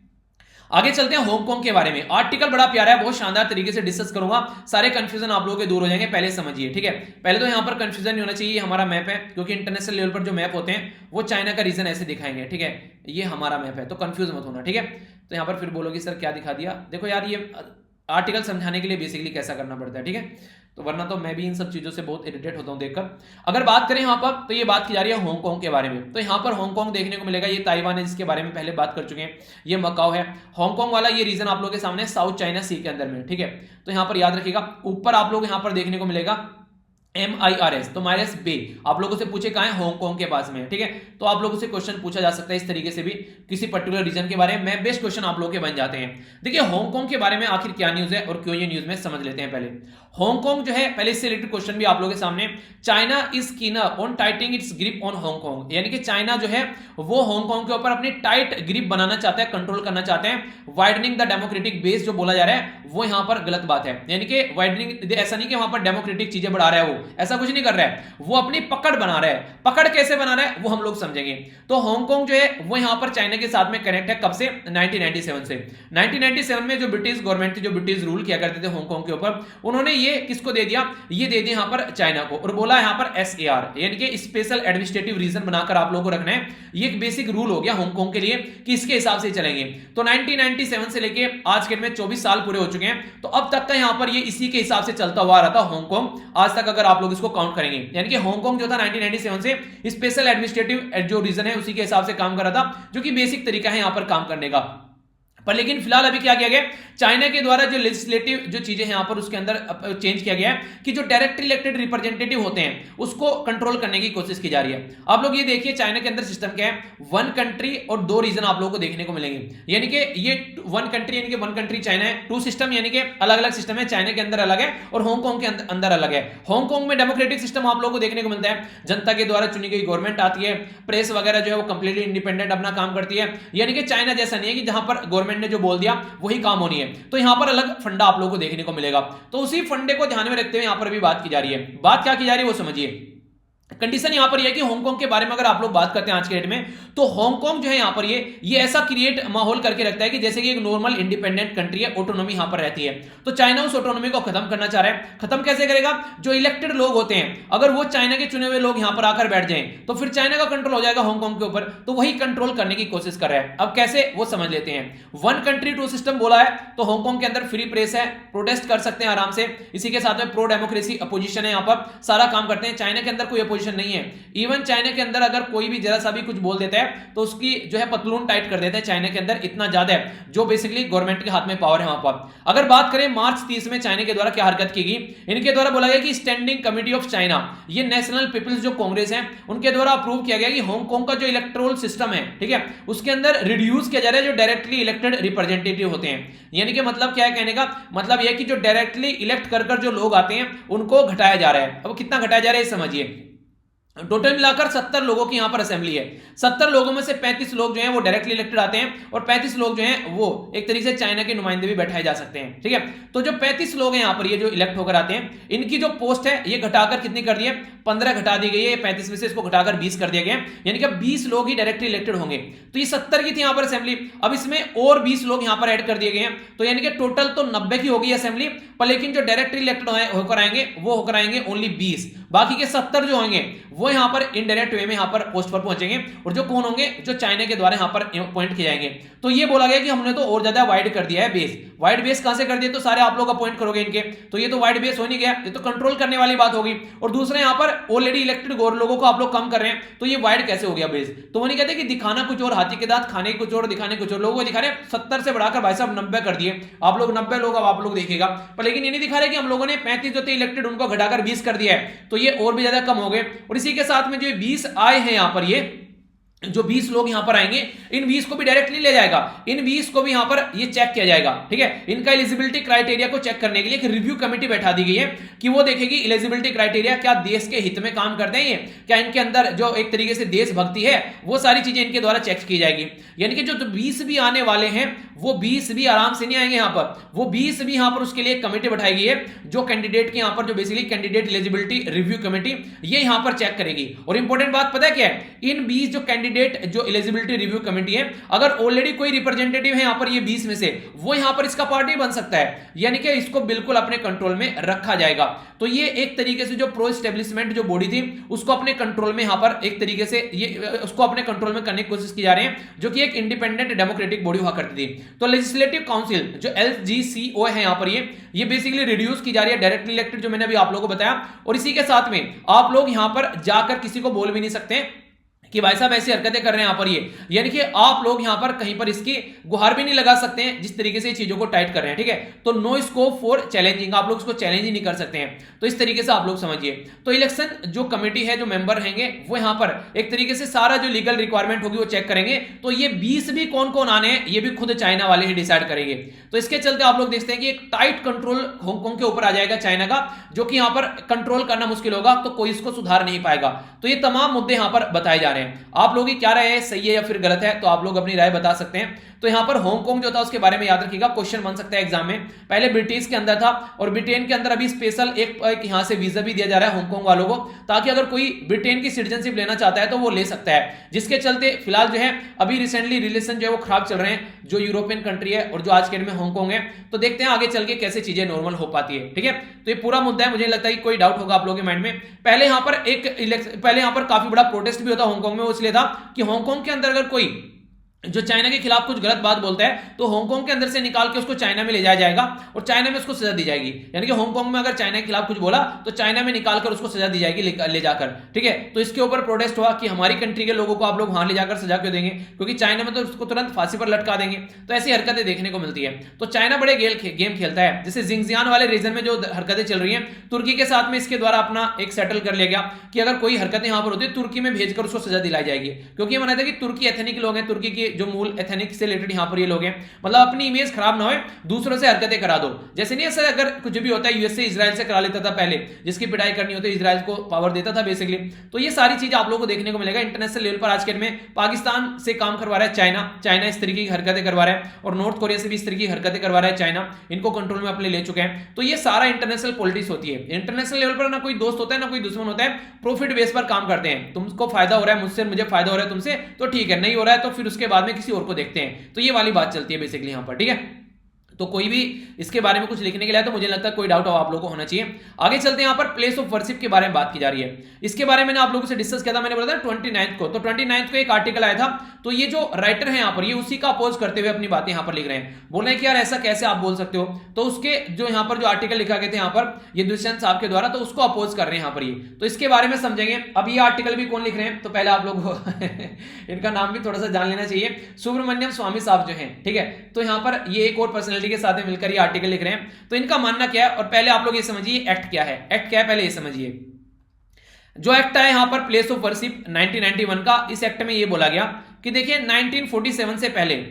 आगे चलते हैं हांगकांग के बारे में। आर्टिकल बड़ा प्यारा है, बहुत शानदार तरीके से डिस्कस करूंगा, सारे कंफ्यूजन आप लोगों के दूर हो जाएंगे, पहले समझिए, ठीक है। पहले तो यहां पर कंफ्यूजन नहीं होना चाहिए, हमारा मैप है, क्योंकि इंटरनेशनल लेवल पर जो मैप होते हैं वो चाइना का रीजन ऐसे दिखाएंगे, ठीक है। ये हमारा मैप है, तो कंफ्यूज मत होना, ठीक है। तो यहां पर फिर बोलोगे सर क्या दिखा दिया, देखो यार ये आर्टिकल समझाने के लिए बेसिकली कैसा करना पड़ता है, ठीक है। तो वरना तो मैं भी इन सब चीजों से बहुत इरिटेट होता हूं देखकर। अगर बात करें यहां पर तो ये बात की जा रही है हांगकांग के बारे में, तो यहां पर हांगकांग देखने को मिलेगा, ये ताइवान है जिसके बारे में पहले बात कर चुके हैं, ये मकाओ है। हांगकांग वाला ये रीजन आप लोगों के सामने साउथ चाइना सी के अंदर में, ठीक है। तो यहां पर याद रखिएगा, ऊपर आप लोग यहां पर देखने को मिलेगा MIRS, तो माइरस बे, आप लोगों से पूछे कहां है, हांगकांग के पास में, ठीक है। तो आप लोगों से क्वेश्चन पूछा जा सकता है इस तरीके से भी किसी पर्टिकुलर रीजन के बारे में, बेस्ट क्वेश्चन आप लोगों के बन जाते हैं। देखिए हांगकांग के बारे में आखिर क्या न्यूज है और क्यों ये न्यूज में समझ लेते हैं। पहले हांगकांग जो है, पहले इससे रिलेटेड क्वेश्चन भी आप लोगों के सामने, China is keener on टाइटिंग it's grip on Hong Kong, यानी कि चाइना जो है वो हांगकांग के ऊपर अपनी टाइट ग्रिप बनाना चाहता है, कंट्रोल करना चाहते हैं। वाइडनिंग द डेमोक्रेटिक बेस जो बोला जा रहा है वो यहां पर गलत बात है, यानी कि वाइडनिंग ऐसा नहीं कि वहां पर डेमोक्रेटिक चीजें बढ़ा रहा है, वो ऐसा कुछ नहीं कर रहा है, वो अपनी पकड़ बना रहा है। पकड़ कैसे बना रहा है वो हम लोग समझेंगे। तो हांगकांग जो है वो यहां पर चाइना के साथ में कनेक्ट है, कब से, 1997 से। 1997 में जो ब्रिटिश गवर्नमेंट थी, जो ब्रिटिश रूल किया करते थे हांगकांग के ऊपर, उन्होंने ये किसको दे दिया, ये दे दिया यहां पर चाइना को, और बोला यहां पर SAR यानी कि स्पेशल एडमिनिस्ट्रेटिव रीजन बनाकर आप लोगों को रखना है। ये एक बेसिक रूल हो गया हांगकांग के लिए कि इसके हिसाब से चलेंगे। तो 1997 से लेके आज के में 24 साल पूरे हो चुके हैं, तो अब तक का यहां पर ये इसी के हिसाब से चलता हुआ आ रहा था हांगकांग आज तक, अगर आप लोग इसको काउंट करेंगे, यानी कि हांगकांग जो था 1997 से स्पेशल एडमिनिस्ट्रेटिव जो रीजन है उसी के हिसाब से काम कर रहा था, जो कि बेसिक तरीका है यहां पर काम करने का। पर लेकिन फिलहाल अभी क्या किया गया, चाइना के द्वारा जो लेजिस्लेटिव जो चीजें हैं यहां पर उसके अंदर चेंज किया गया है कि जो डायरेक्ट इलेक्टेड रिप्रेजेंटेटिव होते हैं उसको कंट्रोल करने की कोशिश की जा रही है। आप लोग ये देखिए चाइना के अंदर सिस्टम क्या है, वन कंट्री और दो रीजन आप लोगों को देखने को मिलेंगे, यानी कि ये वन कंट्री यानी कि वन कंट्री चाइना है, टू सिस्टम यानी कि अलग अलग सिस्टम है, चाइना के अंदर अलग है और हांगकांग के अंदर अलग है। हांगकांग में डेमोक्रेटिक सिस्टम आप लोगों को देखने को मिलता है, जनता के द्वारा चुनी गई गवर्नमेंट आती है, प्रेस वगैरह जो है वो कंप्लीटली इंडिपेंडेंट अपना काम करती है, यानी कि चाइना जैसा नहीं है कि जहां पर गवर्नमेंट गवर्नमेंट ने जो बोल दिया वही काम होनी है। तो यहां पर अलग फंडा आप लोगों को देखने को मिलेगा। तो उसी फंडे को ध्यान में रखते हुए यहां पर भी बात की जा रही है। बात क्या की जा रही है वो समझिए। कंडीशन यहां पर यह है कि हांगकांग के बारे में अगर आप लोग बात करते हैं आज के डेट में, तो हांगकांग जो है यहां पर ये ऐसा क्रिएट माहौल करके रखता है कि जैसे कि एक नॉर्मल इंडिपेंडेंट कंट्री है, ऑटोनॉमी यहां पर रहती है। तो चाइना उस ऑटोनॉमी को खत्म करना चाह रहा है। खत्म कैसे करेगा? जो इलेक्टेड लोग होते हैं, अगर वो चाइना के चुने हुए लोग यहां पर आकर बैठ जाएं तो फिर चाइना का कंट्रोल हो जाएगा हांगकांग के ऊपर। तो वही कंट्रोल करने की कोशिश कर रहा है। अब कैसे वो समझ लेते हैं। वन कंट्री टू सिस्टम बोला है, तो हांगकांग के अंदर फ्री प्रेस है, प्रोटेस्ट कर सकते हैं आराम से। इसी के साथ में प्रो डेमोक्रेसी अपोजिशन है, यहां पर सारा काम करते हैं। चाइना के अंदर कोई अपोजिशन नहीं है। इवन चाइना के अंदर अगर कोई भी जरा सा भी कुछ बोल देता है तो उसकी जो है पतलून टाइट कर देते हैं। चाइना के अंदर इतना ज्यादा है, जो बेसिकली गवर्नमेंट के हाथ में पावर है वहां पर। अगर बात करें मार्च 30 में चाइना के द्वारा क्या हरकत की गई, इनके द्वारा बोला गया कि स्टैंडिंग कमेटी ऑफ चाइना, ये नेशनल पीपल्स जो कांग्रेस है, उनके द्वारा अप्रूव किया गया कि हांगकांग का जो इलेक्टोरल सिस्टम है, ठीक है, उसके अंदर रिड्यूस किया जा रहा है जो डायरेक्टली इलेक्टेड रिप्रेजेंटेटिव होते हैं। यानी कि मतलब क्या है कहने का मतलब यह कि जो डायरेक्टली इलेक्ट कर जो लोग आते हैं उनको घटाया जा रहा है। अब कितना घटाया जा रहा है समझिए। टोटल मिलाकर 70 लोगों की यहां पर असेंबली है। 70 लोगों में से 35 लोग जो हैं वो डायरेक्टली इलेक्टेड आते हैं और 35 लोग जो हैं वो एक तरीके से चाइना के नुमाइंदे भी बैठाए जा सकते हैं, ठीक है। तो जो 35 लोग हैं यहां पर ये जो इलेक्ट होकर आते हैं, इनकी जो पोस्ट है ये घटाकर कितनी कर दी है? 15 घटा दी गई है। 35 में से इसको घटाकर 20 कर दिया गया, यानी कि 20 लोग ही डायरेक्टली इलेक्टेड होंगे। तो ये 70 की थी यहां पर असेंबली, अब इसमें और 20 लोग यहां पर ऐड कर दिए गए हैं। तो यानी कि टोटल तो 90 की होगी असेंबली, पर लेकिन जो डायरेक्टली इलेक्टेड होकर आएंगे वो होकर आएंगे ओनली 20। बाकी के 70 जो होंगे वो यहां पर इनडायरेक्ट वे में यहां पर पोस्ट पर पहुंचेंगे। और जो कौन होंगे? जो चाइना के द्वारा यहां पर अपॉइंट किए जाएंगे। तो ये बोला गया कि हमने तो और ज्यादा वाइड कर दिया है बेस। वाइड बेस कहां से कर दिया? तो सारे आप लोग अपॉइंट करोगे इनके, तो ये तो वाइड बेस हो नहीं गया, ये तो कंट्रोल करने वाली बात होगी। और दूसरा यहां पर ऑलरेडी इलेक्टेड लोगों को आप लोग कम कर रहे हैं, तो ये वाइड कैसे हो गया बेस? तो वो नहीं कहते कि दिखाना कुछ और, हाथी के दांत खाने कुछ और, दिखाने कुछ और। लोगों को दिखा रहे 70 से बढ़ाकर भाई साहब 90 कर दिए। आप लोग 90 लोग अब आप लोग देखिएगा, पर लेकिन ये नहीं दिखा रहे कि हम लोगों ने 35 जो थे इलेक्टेड उनको घटाकर 20 कर दिया है, तो ये और भी ज्यादा कम हो गए। और इसी के साथ में जो 20 आए हैं यहां पर, ये जो 20 लोग यहां पर आएंगे, इन 20 को भी डायरेक्टली ले जाएगा, इन 20 को भी यहां पर ये चेक किया जाएगा, ठीक है। इनका एलिजिबिलिटी क्राइटेरिया को चेक करने के लिए एक रिव्यू कमेटी बैठा दी गई है कि वो देखेगी एलिजिबिलिटी क्राइटेरिया क्या देश के हित में काम करते हैं, ये क्या इनके अंदर जो एक तरीके से देशभक्ति है वो सारी चीजें इनके द्वारा चेक की जाएगी। यानी कि जो 20 भी आने वाले हैं वो 20 भी आराम से नहीं आएंगे यहां पर, वो 20 भी यहां पर उसके लिए एक कमेटी बैठाई गई है जो कैंडिडेट की यहां पर जो basically candidate eligibility review committee ये यहां पर चेक करेगी। और इंपॉर्टेंट बात पता है क्या है? इन 20 जो कैंडिडेट जो एलिजिबिलिटी रिव्यू कमेटी है, अगर ऑलरेडी कोई रिप्रेजेंटेटिव है यहां पर ये 20 में से, वो यहां पर इसका पार्टी बन सकता है, यानी कि इसको बिल्कुल अपने कंट्रोल में रखा जाएगा। तो ये एक तरीके से जो प्रो एस्टेब्लिशमेंट जो बॉडी थी उसको अपने कंट्रोल में यहां पर एक तरीके से ये उसको अपने कंट्रोल में करने की कोशिश की जा रही है, जो कि एक इंडिपेंडेंट डेमोक्रेटिक बॉडी हुआ करती थी। तो लेजिस्लेटिव काउंसिल जो LGCO है यहां पर ये बेसिकली रिड्यूस की जा रही है, डायरेक्टली इलेक्टेड जो मैंने अभी आप लोगों को बताया। और इसी के साथ में आप लोग यहां पर जाकर किसी को बोल भी नहीं सकते कि भाई साहब ऐसी हरकतें कर रहे हैं यहां पर ये, यानी कि आप लोग यहां पर कहीं पर इसकी गुहार भी नहीं लगा सकते हैं जिस तरीके से ये चीजों को टाइट कर रहे हैं, ठीक है। तो नो स्कोप फॉर चैलेंजिंग, आप लोग इसको चैलेंज ही नहीं कर सकते हैं। तो इस तरीके से आप लोग समझिए। तो इलेक्शन जो कमेटी है, जो मेंबर रहेंगे, वो यहां पर एक तरीके से सारा जो लीगल रिक्वायरमेंट होगी वो चेक करेंगे। तो ये 20 भी कौन कौन आने हैं ये भी खुद चाइना वाले ही डिसाइड करेंगे। तो इसके चलते आप लोग देखते हैं कि एक टाइट कंट्रोल हांगकांग के ऊपर आ जाएगा चाइना का, जो कि यहां पर कंट्रोल करना मुश्किल होगा, तो कोई इसको सुधार नहीं पाएगा। तो ये तमाम मुद्दे यहां पर बताए जा रहे हैं। आप लोग क्या राय है, सही है या फिर गलत है, तो आप लोग अपनी राय बता सकते हैं। तो यहां पर हांगकांग जो था उसके बारे में याद रखिएगा, क्वेश्चन बन सकता है एग्जाम में। पहले ब्रिटिश के अंदर था और ब्रिटेन के अंदर अभी स्पेशल एक यहां से वीजा भी दिया जा रहा है हांगकांग वालों को, ताकि अगर कोई ब्रिटेन की सिटीजनशिप लेना चाहता है तो वो ले सकता है। जिसके चलते फिलहाल जो है अभी रिसेंटली रिलेशन जो है वो खराब चल रहे हैं, जो यूरोपियन कंट्री है और जो आज के दिन में हांगकांग है। तो देखते हैं आगे चल के कैसे चीजें नॉर्मल हो पाती है, ठीक है। तो ये पूरा मुद्दा है, मुझे लगता है कि कोई डाउट होगा आप लोगों के माइंड में। पहले यहां पर काफी बड़ा प्रोटेस्ट भी होता हांगकांग में, वो इसलिए था कि हांगकांग के अंदर अगर कोई जो चाइना के खिलाफ कुछ गलत बात बोलता है तो हांगकांग के अंदर से निकाल के उसको चाइना में ले जाया जाएगा और चाइना में उसको सजा दी जाएगी। यानी कि हांगकांग में अगर चाइना के खिलाफ कुछ बोला तो चाइना में निकालकर उसको सजा दी जाएगी ले जाकर, ठीक है। तो इसके ऊपर प्रोटेस्ट हुआ कि हमारी कंट्री के लोगों को आप लोग वहां ले जाकर सजा क्यों देंगे, क्योंकि चाइना में तो उसको तुरंत फांसी पर लटका देंगे। तो ऐसी हरकतें देखने को मिलती है। तो चाइना बड़े गेम खेलता है। जैसे जिंगजियान वाले रीजन में जो हरकतें चल रही है तुर्की के साथ में, इसके द्वारा अपना एक सेटल कर लिया गया कि अगर कोई हरकतें यहां पर होती है तुर्की में भेजकर उसको सजा दिलाई जाएगी, क्योंकि ये माना था कि तुर्की एथनिक लोग हैं, तुर्की की जो मूल एथनिक से रिलेटेड यहाँ पर ये लोग हैं, मतलब अपनी इमेज खराब ना हो, दूसरों से हरकतें करा दो। जैसे नहीं ऐसा अगर कुछ भी होता है यूएसए इजराइल से करा लेता था पहले, जिसकी पिटाई करनी होती है इजराइल को पावर देता था बेसिकली। तो ये सारी चीजें आप लोगों को देखने को मिलेगा इंटरनेशनल लेवल पर। आज के में पाकिस्तान से काम करवा रहा है चाइना इस तरीके की हरकतें करवा रहा है, और नॉर्थ कोरिया से भी इस तरीके की हरकतें करवा रहा है चाइना, इनको कंट्रोल में अपने ले चुके हैं। तो ये सारा इंटरनेशनल पॉलिटिक्स होती है। इंटरनेशनल लेवल पर ना कोई दोस्त होता है ना कोई दुश्मन होता है, प्रॉफिट बेस पर काम करते हैं। तुमको फायदा हो रहा है मुझसे, मुझे फायदा हो रहा है तुमसे, तो ठीक है, नहीं हो रहा है तो फिर उसके बाद में किसी और को देखते हैं। तो ये वाली बात चलती है बेसिकली यहाँ पर, ठीक है। तो कोई भी इसके बारे में कुछ लिखने के लिए तो मुझे लगता है कोई डाउट आप लोगों को होना चाहिए। आगे चलते हैं, यहाँ पर प्लेस ऑफ वर्शिप के बारे में बात की जा रही है। इसके बारे में मैंने आप लोगों से डिस्कस किया था, मैंने बोला था 29 को। तो 29 को एक आर्टिकल आया था, तो ये जो राइटर है यहाँ पर ये उसी का अपोज करते हुए अपनी बातें यहाँ पर लिख रहे हैं। बोल रहे हैं कि यार ऐसा कैसे आप बोल सकते हो। तो उसके जो यहाँ पर जो आर्टिकल लिखा गया था यहाँ पर ये दुष्यंत साहब के द्वारा, तो उसको अपोज कर रहे हैं यहाँ पर ये। तो इसके बारे में समझेंगे। अब ये आर्टिकल भी कौन लिख रहे हैं, तो पहले आप लोग इनका नाम भी थोड़ा सा जान लेना चाहिए। सुब्रमण्यम स्वामी साहब जो है, ठीक है। तो यहाँ पर ये एक और पर्सनैलिटी के साथ मिलकर आर्टिकल लिख रहे हैं। तो इनका मानना क्या है, और पहले आप लोग ये समझिए एक्ट क्या है। एक्ट क्या है पहले ये समझिए। जो एक्ट है यहां पर प्लेस ऑफ वर्शिप 1991 का, इस एक्ट में ये बोला गया कि देखिए 1947 से पहले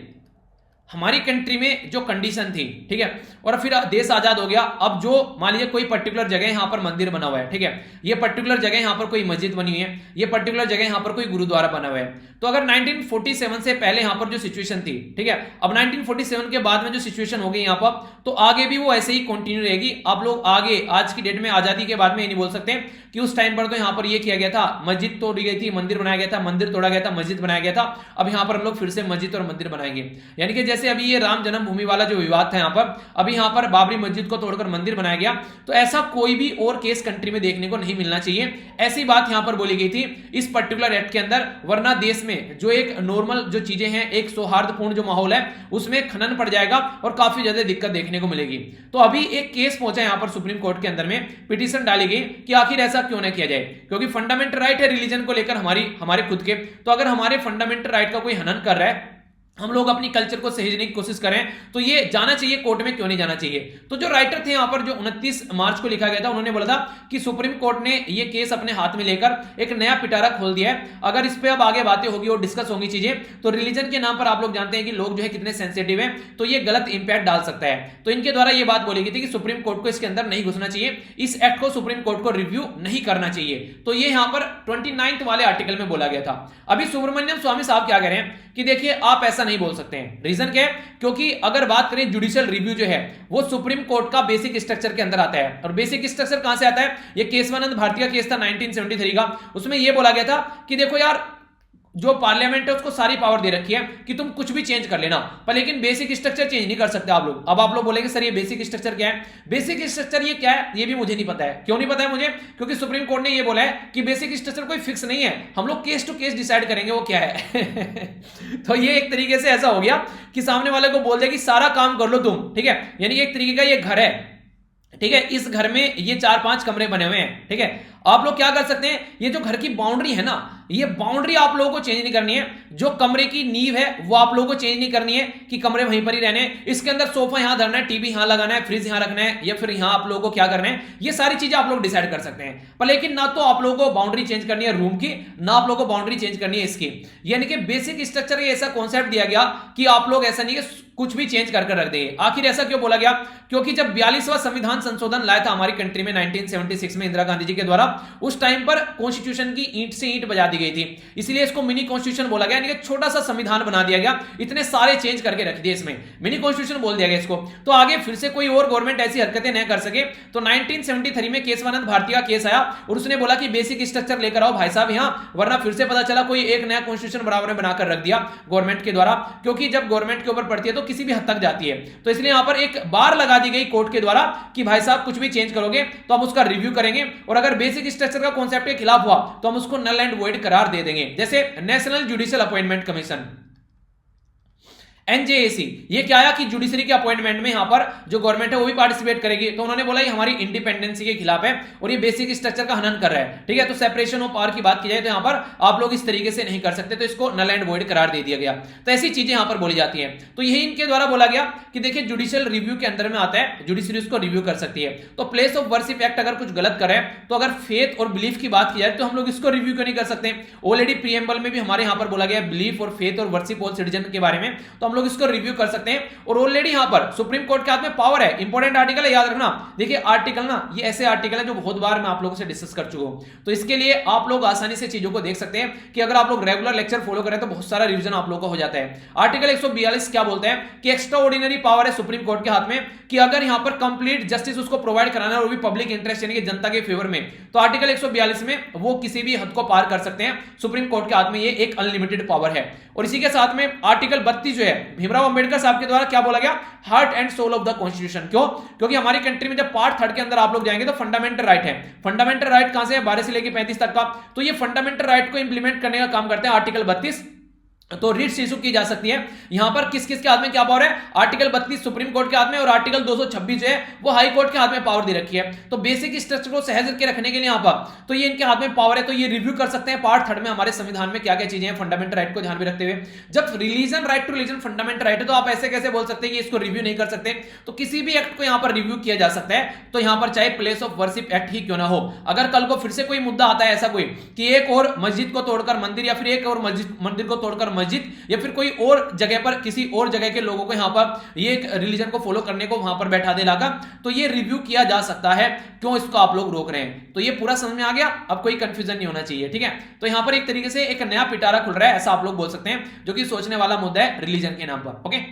हमारी कंट्री में जो कंडीशन थी, ठीक है, और फिर देश आजाद हो गया। अब जो मान लीजिए कोई पर्टिकुलर जगह यहां पर मंदिर बना हुआ है, ठीक है, ये पर्टिकुलर जगह यहां पर कोई मस्जिद बनी हुई है, ये पर्टिकुलर जगह यहां पर कोई गुरुद्वारा बना हुआ है। तो अगर 1947 से पहले यहां पर जो सिचुएशन थी, ठीक है, अब 1947 के बाद में जो सिचुएशन हो गई यहां पर, तो आगे भी वो ऐसे ही कंटिन्यू रहेगी। आप लोग आगे आज की डेट में आजादी के बाद में ये नहीं बोल सकते कि उस टाइम पर तो यहां पर ये किया गया था, मस्जिद तोड़ी गई थी, मंदिर बनाया गया था, मंदिर तोड़ा गया था, मस्जिद बनाया गया था, अब यहां पर हम लोग फिर से मस्जिद और मंदिर बनाएंगे। यानी कि जैसे अभी ये राम जन्मभूमि वाला जो विवाद था यहां पर, अभी यहां पर बाबरी मस्जिद को तोड़कर मंदिर बनाया गया, तो ऐसा कोई भी और केस कंट्री में देखने को नहीं मिलना चाहिए। ऐसी बात यहां पर बोली गई थी इस पर्टिकुलर एक्ट के अंदर, वरना देश में जो एक नॉर्मल जो चीजें हैं, एक सौहार्दपूर्ण जो माहौल है, उसमें खनन पड़ जाएगा और काफी ज्यादा दिक्कत देखने को मिलेगी। तो अभी एक केस पहुंचा यहां पर सुप्रीम कोर्ट के अंदर में, पिटीशन डाली गई कि आखिर ऐसा क्यों ना किया जाए, क्योंकि फंडामेंटल राइट है रिलीजन को लेकर हमारे खुद के। तो अगर हमारे फंडामेंटल राइट का कोई हनन कर रहा है, हम लोग अपनी कल्चर को सहेजने की कोशिश करें, तो ये जाना चाहिए कोर्ट में, क्यों नहीं जाना चाहिए। तो जो राइटर थे यहां पर, जो 29 मार्च को लिखा गया था, उन्होंने बोला था कि सुप्रीम कोर्ट ने ये केस अपने हाथ में लेकर एक नया पिटारा खोल दिया है। अगर इस पे अब आगे बातें होगी और डिस्कस होंगी चीजें, तो रिलीजन के नाम पर आप लोग जानते हैं कि लोग जो है कितने सेंसिटिव हैं, तो ये गलत इंपैक्ट डाल सकता है। तो इनके द्वारा ये बात बोली गई थी कि सुप्रीम कोर्ट को इसके अंदर नहीं घुसना चाहिए, इस एक्ट को सुप्रीम कोर्ट को रिव्यू नहीं करना चाहिए। तो ये यहां पर 29 वाले आर्टिकल में बोला गया था। अभी सुब्रमण्यम स्वामी साहब क्या कह रहे हैं कि देखिए आप ऐसा नहीं बोल सकते हैं। रीजन क्या है, क्योंकि अगर बात करें जुडिशियल रिव्यू जो है वो सुप्रीम कोर्ट का बेसिक स्ट्रक्चर के अंदर आता है। और बेसिक स्ट्रक्चर कहां से आता है, ये केशवानंद भारती का केस था 1973 का, उसमें यह बोला गया था कि देखो यार जो पार्लियामेंट है उसको सारी पावर दे रखी है कि तुम कुछ भी चेंज कर लेना, पर लेकिन बेसिक स्ट्रक्चर चेंज नहीं कर सकते आप लोग। अब आप लोग बोलेंगे सर ये बेसिक स्ट्रक्चर क्या है, बेसिक स्ट्रक्चर ये क्या है ये भी मुझे नहीं पता है। क्यों नहीं पता है मुझे, क्योंकि सुप्रीम कोर्ट ने ये बोला है कि बेसिक स्ट्रक्चर कोई फिक्स नहीं है, हम लोग केस टू केस डिसाइड करेंगे वो क्या है। तो ये एक तरीके से ऐसा हो गया कि सामने वाले को बोल दे कि सारा काम कर लो तुम, ठीक है, यानी एक तरीके का ये घर है, ठीक है, इस घर में ये 4-5 कमरे बने हुए हैं, ठीक है, आप लोग क्या कर सकते हैं, ये जो घर की बाउंड्री है ना, ये बाउंड्री आप लोगों को चेंज नहीं करनी है, जो कमरे की नींव है वो आप लोगों को चेंज नहीं करनी है कि कमरे वहीं पर ही रहने हैं, इसके अंदर सोफा यहां धरना है, टीवी यहां लगाना है, फ्रिज यहां रखना है, या फिर यहां आप लोगों को क्या करना है, ये सारी चीजें आप लोग डिसाइड कर सकते हैं। पर लेकिन ना तो आप लोगों को बाउंड्री चेंज करनी है रूम की, ना आप लोगों को बाउंड्री चेंज करनी है इसकी। यानी कि बेसिक स्ट्रक्चर ये ऐसा कॉन्सेप्ट दिया गया कि आप लोग ऐसा नहीं कि कुछ भी चेंज कर रख देंगे। आखिर ऐसा क्यों बोला गया, क्योंकि जब 42वां संविधान संशोधन लाया था हमारी कंट्री में 1976 में इंदिरा गांधी जी के द्वारा, उस टाइम पर कॉन्स्टिट्यूशन की ईंट से ईंट बजा दी गई थी, इसलिए इसको मिनी कॉन्स्टिट्यूशन बोला गया, यानी कि छोटा सा संविधान बना दिया गया, इतने सारे चेंज करके रख दिए इसमें, मिनी कॉन्स्टिट्यूशन बोल दिया गया इसको। तो आगे फिर से कोई और गवर्नमेंट ऐसी हरकतें न कर सके। तो 1973 में केशवानंद भारती का केस आया और उसने बोला कि बेसिक स्ट्रक्चर लेकर आओ भाई साहब यहां, वरना फिर से पता चला कोई एक नया कॉन्स्टिट्यूशन बराबर में बनाकर रख दिया गवर्नमेंट के द्वारा, क्योंकि जब गवर्नमेंट के ऊपर पड़ती है तो किसी भी हद तक जाती है। तो इसलिए यहां पर एक बार लगा दी गई कोर्ट के द्वारा कि भाई साहब कुछ भी चेंज करोगे तो हम उसका रिव्यू करेंगे, और अगर बेसिक स्ट्रक्चर का कॉन्सेप्ट के खिलाफ हुआ तो हम उसको नल एंड वॉइड करार दे देंगे। जैसे national judicial appointment commission, NJAC, ये क्या आया कि जुडिशरी के अपॉइंटमेंट में यहां पर जो गवर्नमेंट है वो भी पार्टिसिपेट करेगी, तो उन्होंने बोला ये हमारी इंडिपेंडेंसी के खिलाफ है और ये बेसिक स्ट्रक्चर का हनन कर रहा है, ठीक है। तो सेपरेशन ऑफ पावर की बात की जाए तो यहां पर आप लोग इस तरीके से नहीं कर सकते, तो इसको नल एंड वॉइड करार दे दिया गया। तो ऐसी चीजें यहां पर बोली जाती हैं। तो यही इनके द्वारा बोला गया कि देखिए जुडिशियल रिव्यू के अंदर में आता है, जुडिशरी उसको रिव्यू कर सकती है। तो प्लेस ऑफ वर्शिप एक्ट अगर कुछ गलत करे तो अगर फेथ और बिलीफ की बात की जाए तो हम लोग इसको रिव्यू क्यों नहीं कर सकते? ऑलरेडी प्रीएम्बल में भी हमारे यहां पर बोला गया बिलीफ और फेथ और वर्शिप ऑल सिटीजन के बारे में, तो हम लोग इसको रिव्यू कर सकते हैं। और ऑलरेडी यहां पर सुप्रीम कोर्ट के हाथ में पावर है, इंपॉर्टेंट आर्टिकल है, याद रखना। देखिए आर्टिकल ना, ये ऐसे आर्टिकल है जो बहुत बार मैं आप लोगों से डिस्कस कर चुका हूं, तो इसके लिए आप लोग आसानी से चीजों को देख सकते हैं कि अगर आप लोग रेगुलर लेक्चर फॉलो करें तो बहुत सारा रिवीजन आप लोगों को हो जाता है। आर्टिकल 142 क्या बोलते हैं कि एक्स्ट्रा ऑर्डिनरी पावर है सुप्रीम कोर्ट के हाथ में कि अगर यहां पर कंप्लीट जस्टिस उसको प्रोवाइड कराना है और भी पब्लिक इंटरेस्ट यानी कि जनता के फेवर में, तो आर्टिकल 142 में वो किसी भी हद को पार कर सकते हैं। सुप्रीम कोर्ट के हाथ में ये एक अनलिमिटेड पावर है। और इसी के साथ में आर्टिकल 32 जो है भीमराव अंबेडकर साहब के द्वारा क्या बोला गया, heart and soul of the constitution. क्यों? क्योंकि हमारी कंट्री में जब पार्ट 3 के अंदर आप लोग जाएंगे तो फंडामेंटल राइट है। फंडामेंटल राइट कहां से है? 12 से लेकर 35 तक का। तो ये फंडामेंटल राइट को इंप्लीमेंट करने का काम करते हैं आर्टिकल 32। तो रिट्स इशू की जा सकती है। यहां पर किस किस के हाथ में क्या पावर है? आर्टिकल 32 सुप्रीम कोर्ट के हाथ में और आर्टिकल 226 जो है वो हाई कोर्ट के हाथ में पावर दे रखी है। तो बेसिक स्ट्रक्चर को सहज के रखने के लिए यहां पर तो ये इनके हाथ में पावर है, तो ये रिव्यू कर सकते हैं पार्ट 3 में हमारे संविधान में क्या क्या चीजें हैं फंडामेंटल राइट को ध्यान में रखते हुए। जब religion right to religion fundamental right है तो आप ऐसे कैसे बोल सकते हैं कि इसको रिव्यू नहीं कर सकते? तो किसी भी एक्ट को यहां पर रिव्यू किया जा सकता है। तो यहां पर चाहे प्लेस ऑफ वर्शिप एक्ट ही क्यों ना हो, अगर कल को फिर से कोई मुद्दा आता है ऐसा कोई कि एक और मस्जिद को तोड़कर मंदिर या फिर एक और मंदिर को तोड़कर मस्जिद या फिर कोई और जगह पर किसी और जगह के लोगों को यहां पर ये एक रिलीजन को फॉलो करने को वहां पर बैठा दे लगा, तो ये रिव्यू किया जा सकता है। क्यों इसको आप लोग रोक रहे हैं? तो ये पूरा समझ में आ गया, अब कोई कंफ्यूजन नहीं होना चाहिए, ठीक है। तो यहां पर एक तरीके से एक नया पिटारा खुल रहा है, ऐसा आप लोग बोल सकते हैं, जो कि सोचने वाला मुद्दा है रिलीजन के नाम पर। ओके,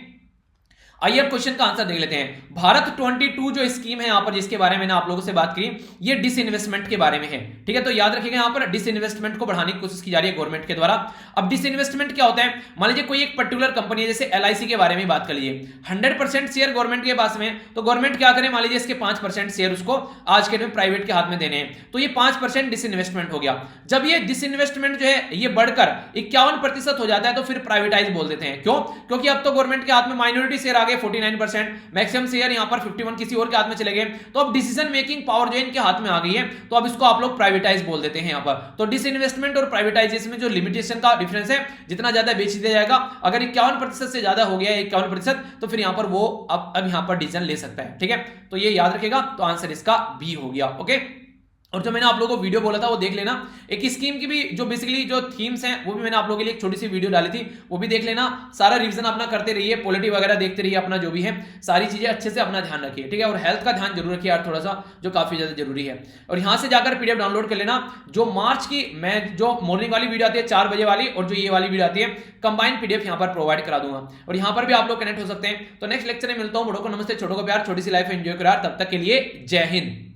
आइए अब क्वेश्चन का आंसर देख लेते हैं। भारत 22 जो स्कीम है यहां पर जिसके बारे में मैंने आप लोगों से बात की, ये डिसइन्वेस्टमेंट के बारे में है, ठीक है। तो याद रखिएगा यहां पर डिसइन्वेस्टमेंट को बढ़ाने की कोशिश की जा रही है गवर्नमेंट के द्वारा। अब डिसइन्वेस्टमेंट क्या होता है? मान लीजिए कोई एक पर्टिकुलर कंपनी है, जैसे LIC के बारे में बात कर लीजिए, 100% शेयर गवर्नमेंट के पास में, तो गवर्नमेंट क्या करे, मान लीजिए इसके 5% शेयर उसको आज के दिन प्राइवेट के हाथ में देने हैं, तो ये 5% डिसइन्वेस्टमेंट हो गया। जब ये डिसइन्वेस्टमेंट जो है ये बढ़कर 51% हो जाता है तो फिर प्राइवेटाइज बोल देते हैं। क्यों? क्योंकि अब तो गवर्नमेंट के हाथ में माइनॉरिटी शेयर आ गए 49%, मैक्सिमम शेयर यहां पर 51 किसी और के हाथ में चले गए, तो अब डिसीजन मेकिंग पावर जो है इनके हाथ में आ गई है, तो अब इसको आप लोग प्राइवेटाइज बोल देते हैं यहां पर। तो डिसइन्वेस्टमेंट और प्राइवेटाइजेशन में जो लिमिटेशन का डिफरेंस है, जितना ज्यादा बेच दिया जाएगा, अगर 51% से ज्यादा हो गया 51%, तो फिर यहां पर वो अब यहां पर डिसीजन ले सकता है, ठीक है। तो ये याद रखेगा, तो आंसर इसका बी हो गया। ओके, और जो मैंने आप लोगों को वीडियो बोला था वो देख लेना, एक स्कीम की भी जो बेसिकली जो थीम्स हैं वो भी मैंने आप लोगों के लिए एक छोटी सी वीडियो डाली थी, वो भी देख लेना। सारा रिवीजन अपना करते रहिए, पॉलिटी वगैरह देखते रहिए, अपना जो भी है सारी चीजें अच्छे से अपना ध्यान रखिए, ठीक है। और हेल्थ का ध्यान जरूर रखिए यार थोड़ा सा, जो काफी ज्यादा जरूरी है। और यहाँ से जाकर PDF डाउनलोड कर लेना। जो मार्च की मैं जो मॉर्निंग वाली वीडियो आती है 4 बजे वाली, और जो ये वाली वीडियो आती है, कंबाइंड PDF यहाँ पर प्रोवाइड करा दूंगा, और यहाँ पर भी आप लोग कनेक्ट हो सकते हैं। तो नेक्स्ट लेक्चर में मिलता हूँ, बड़ों को नमस्ते, छोटों को प्यार, छोटी सी लाइफ एंजॉय करा। तब तक के लिए जय हिंद।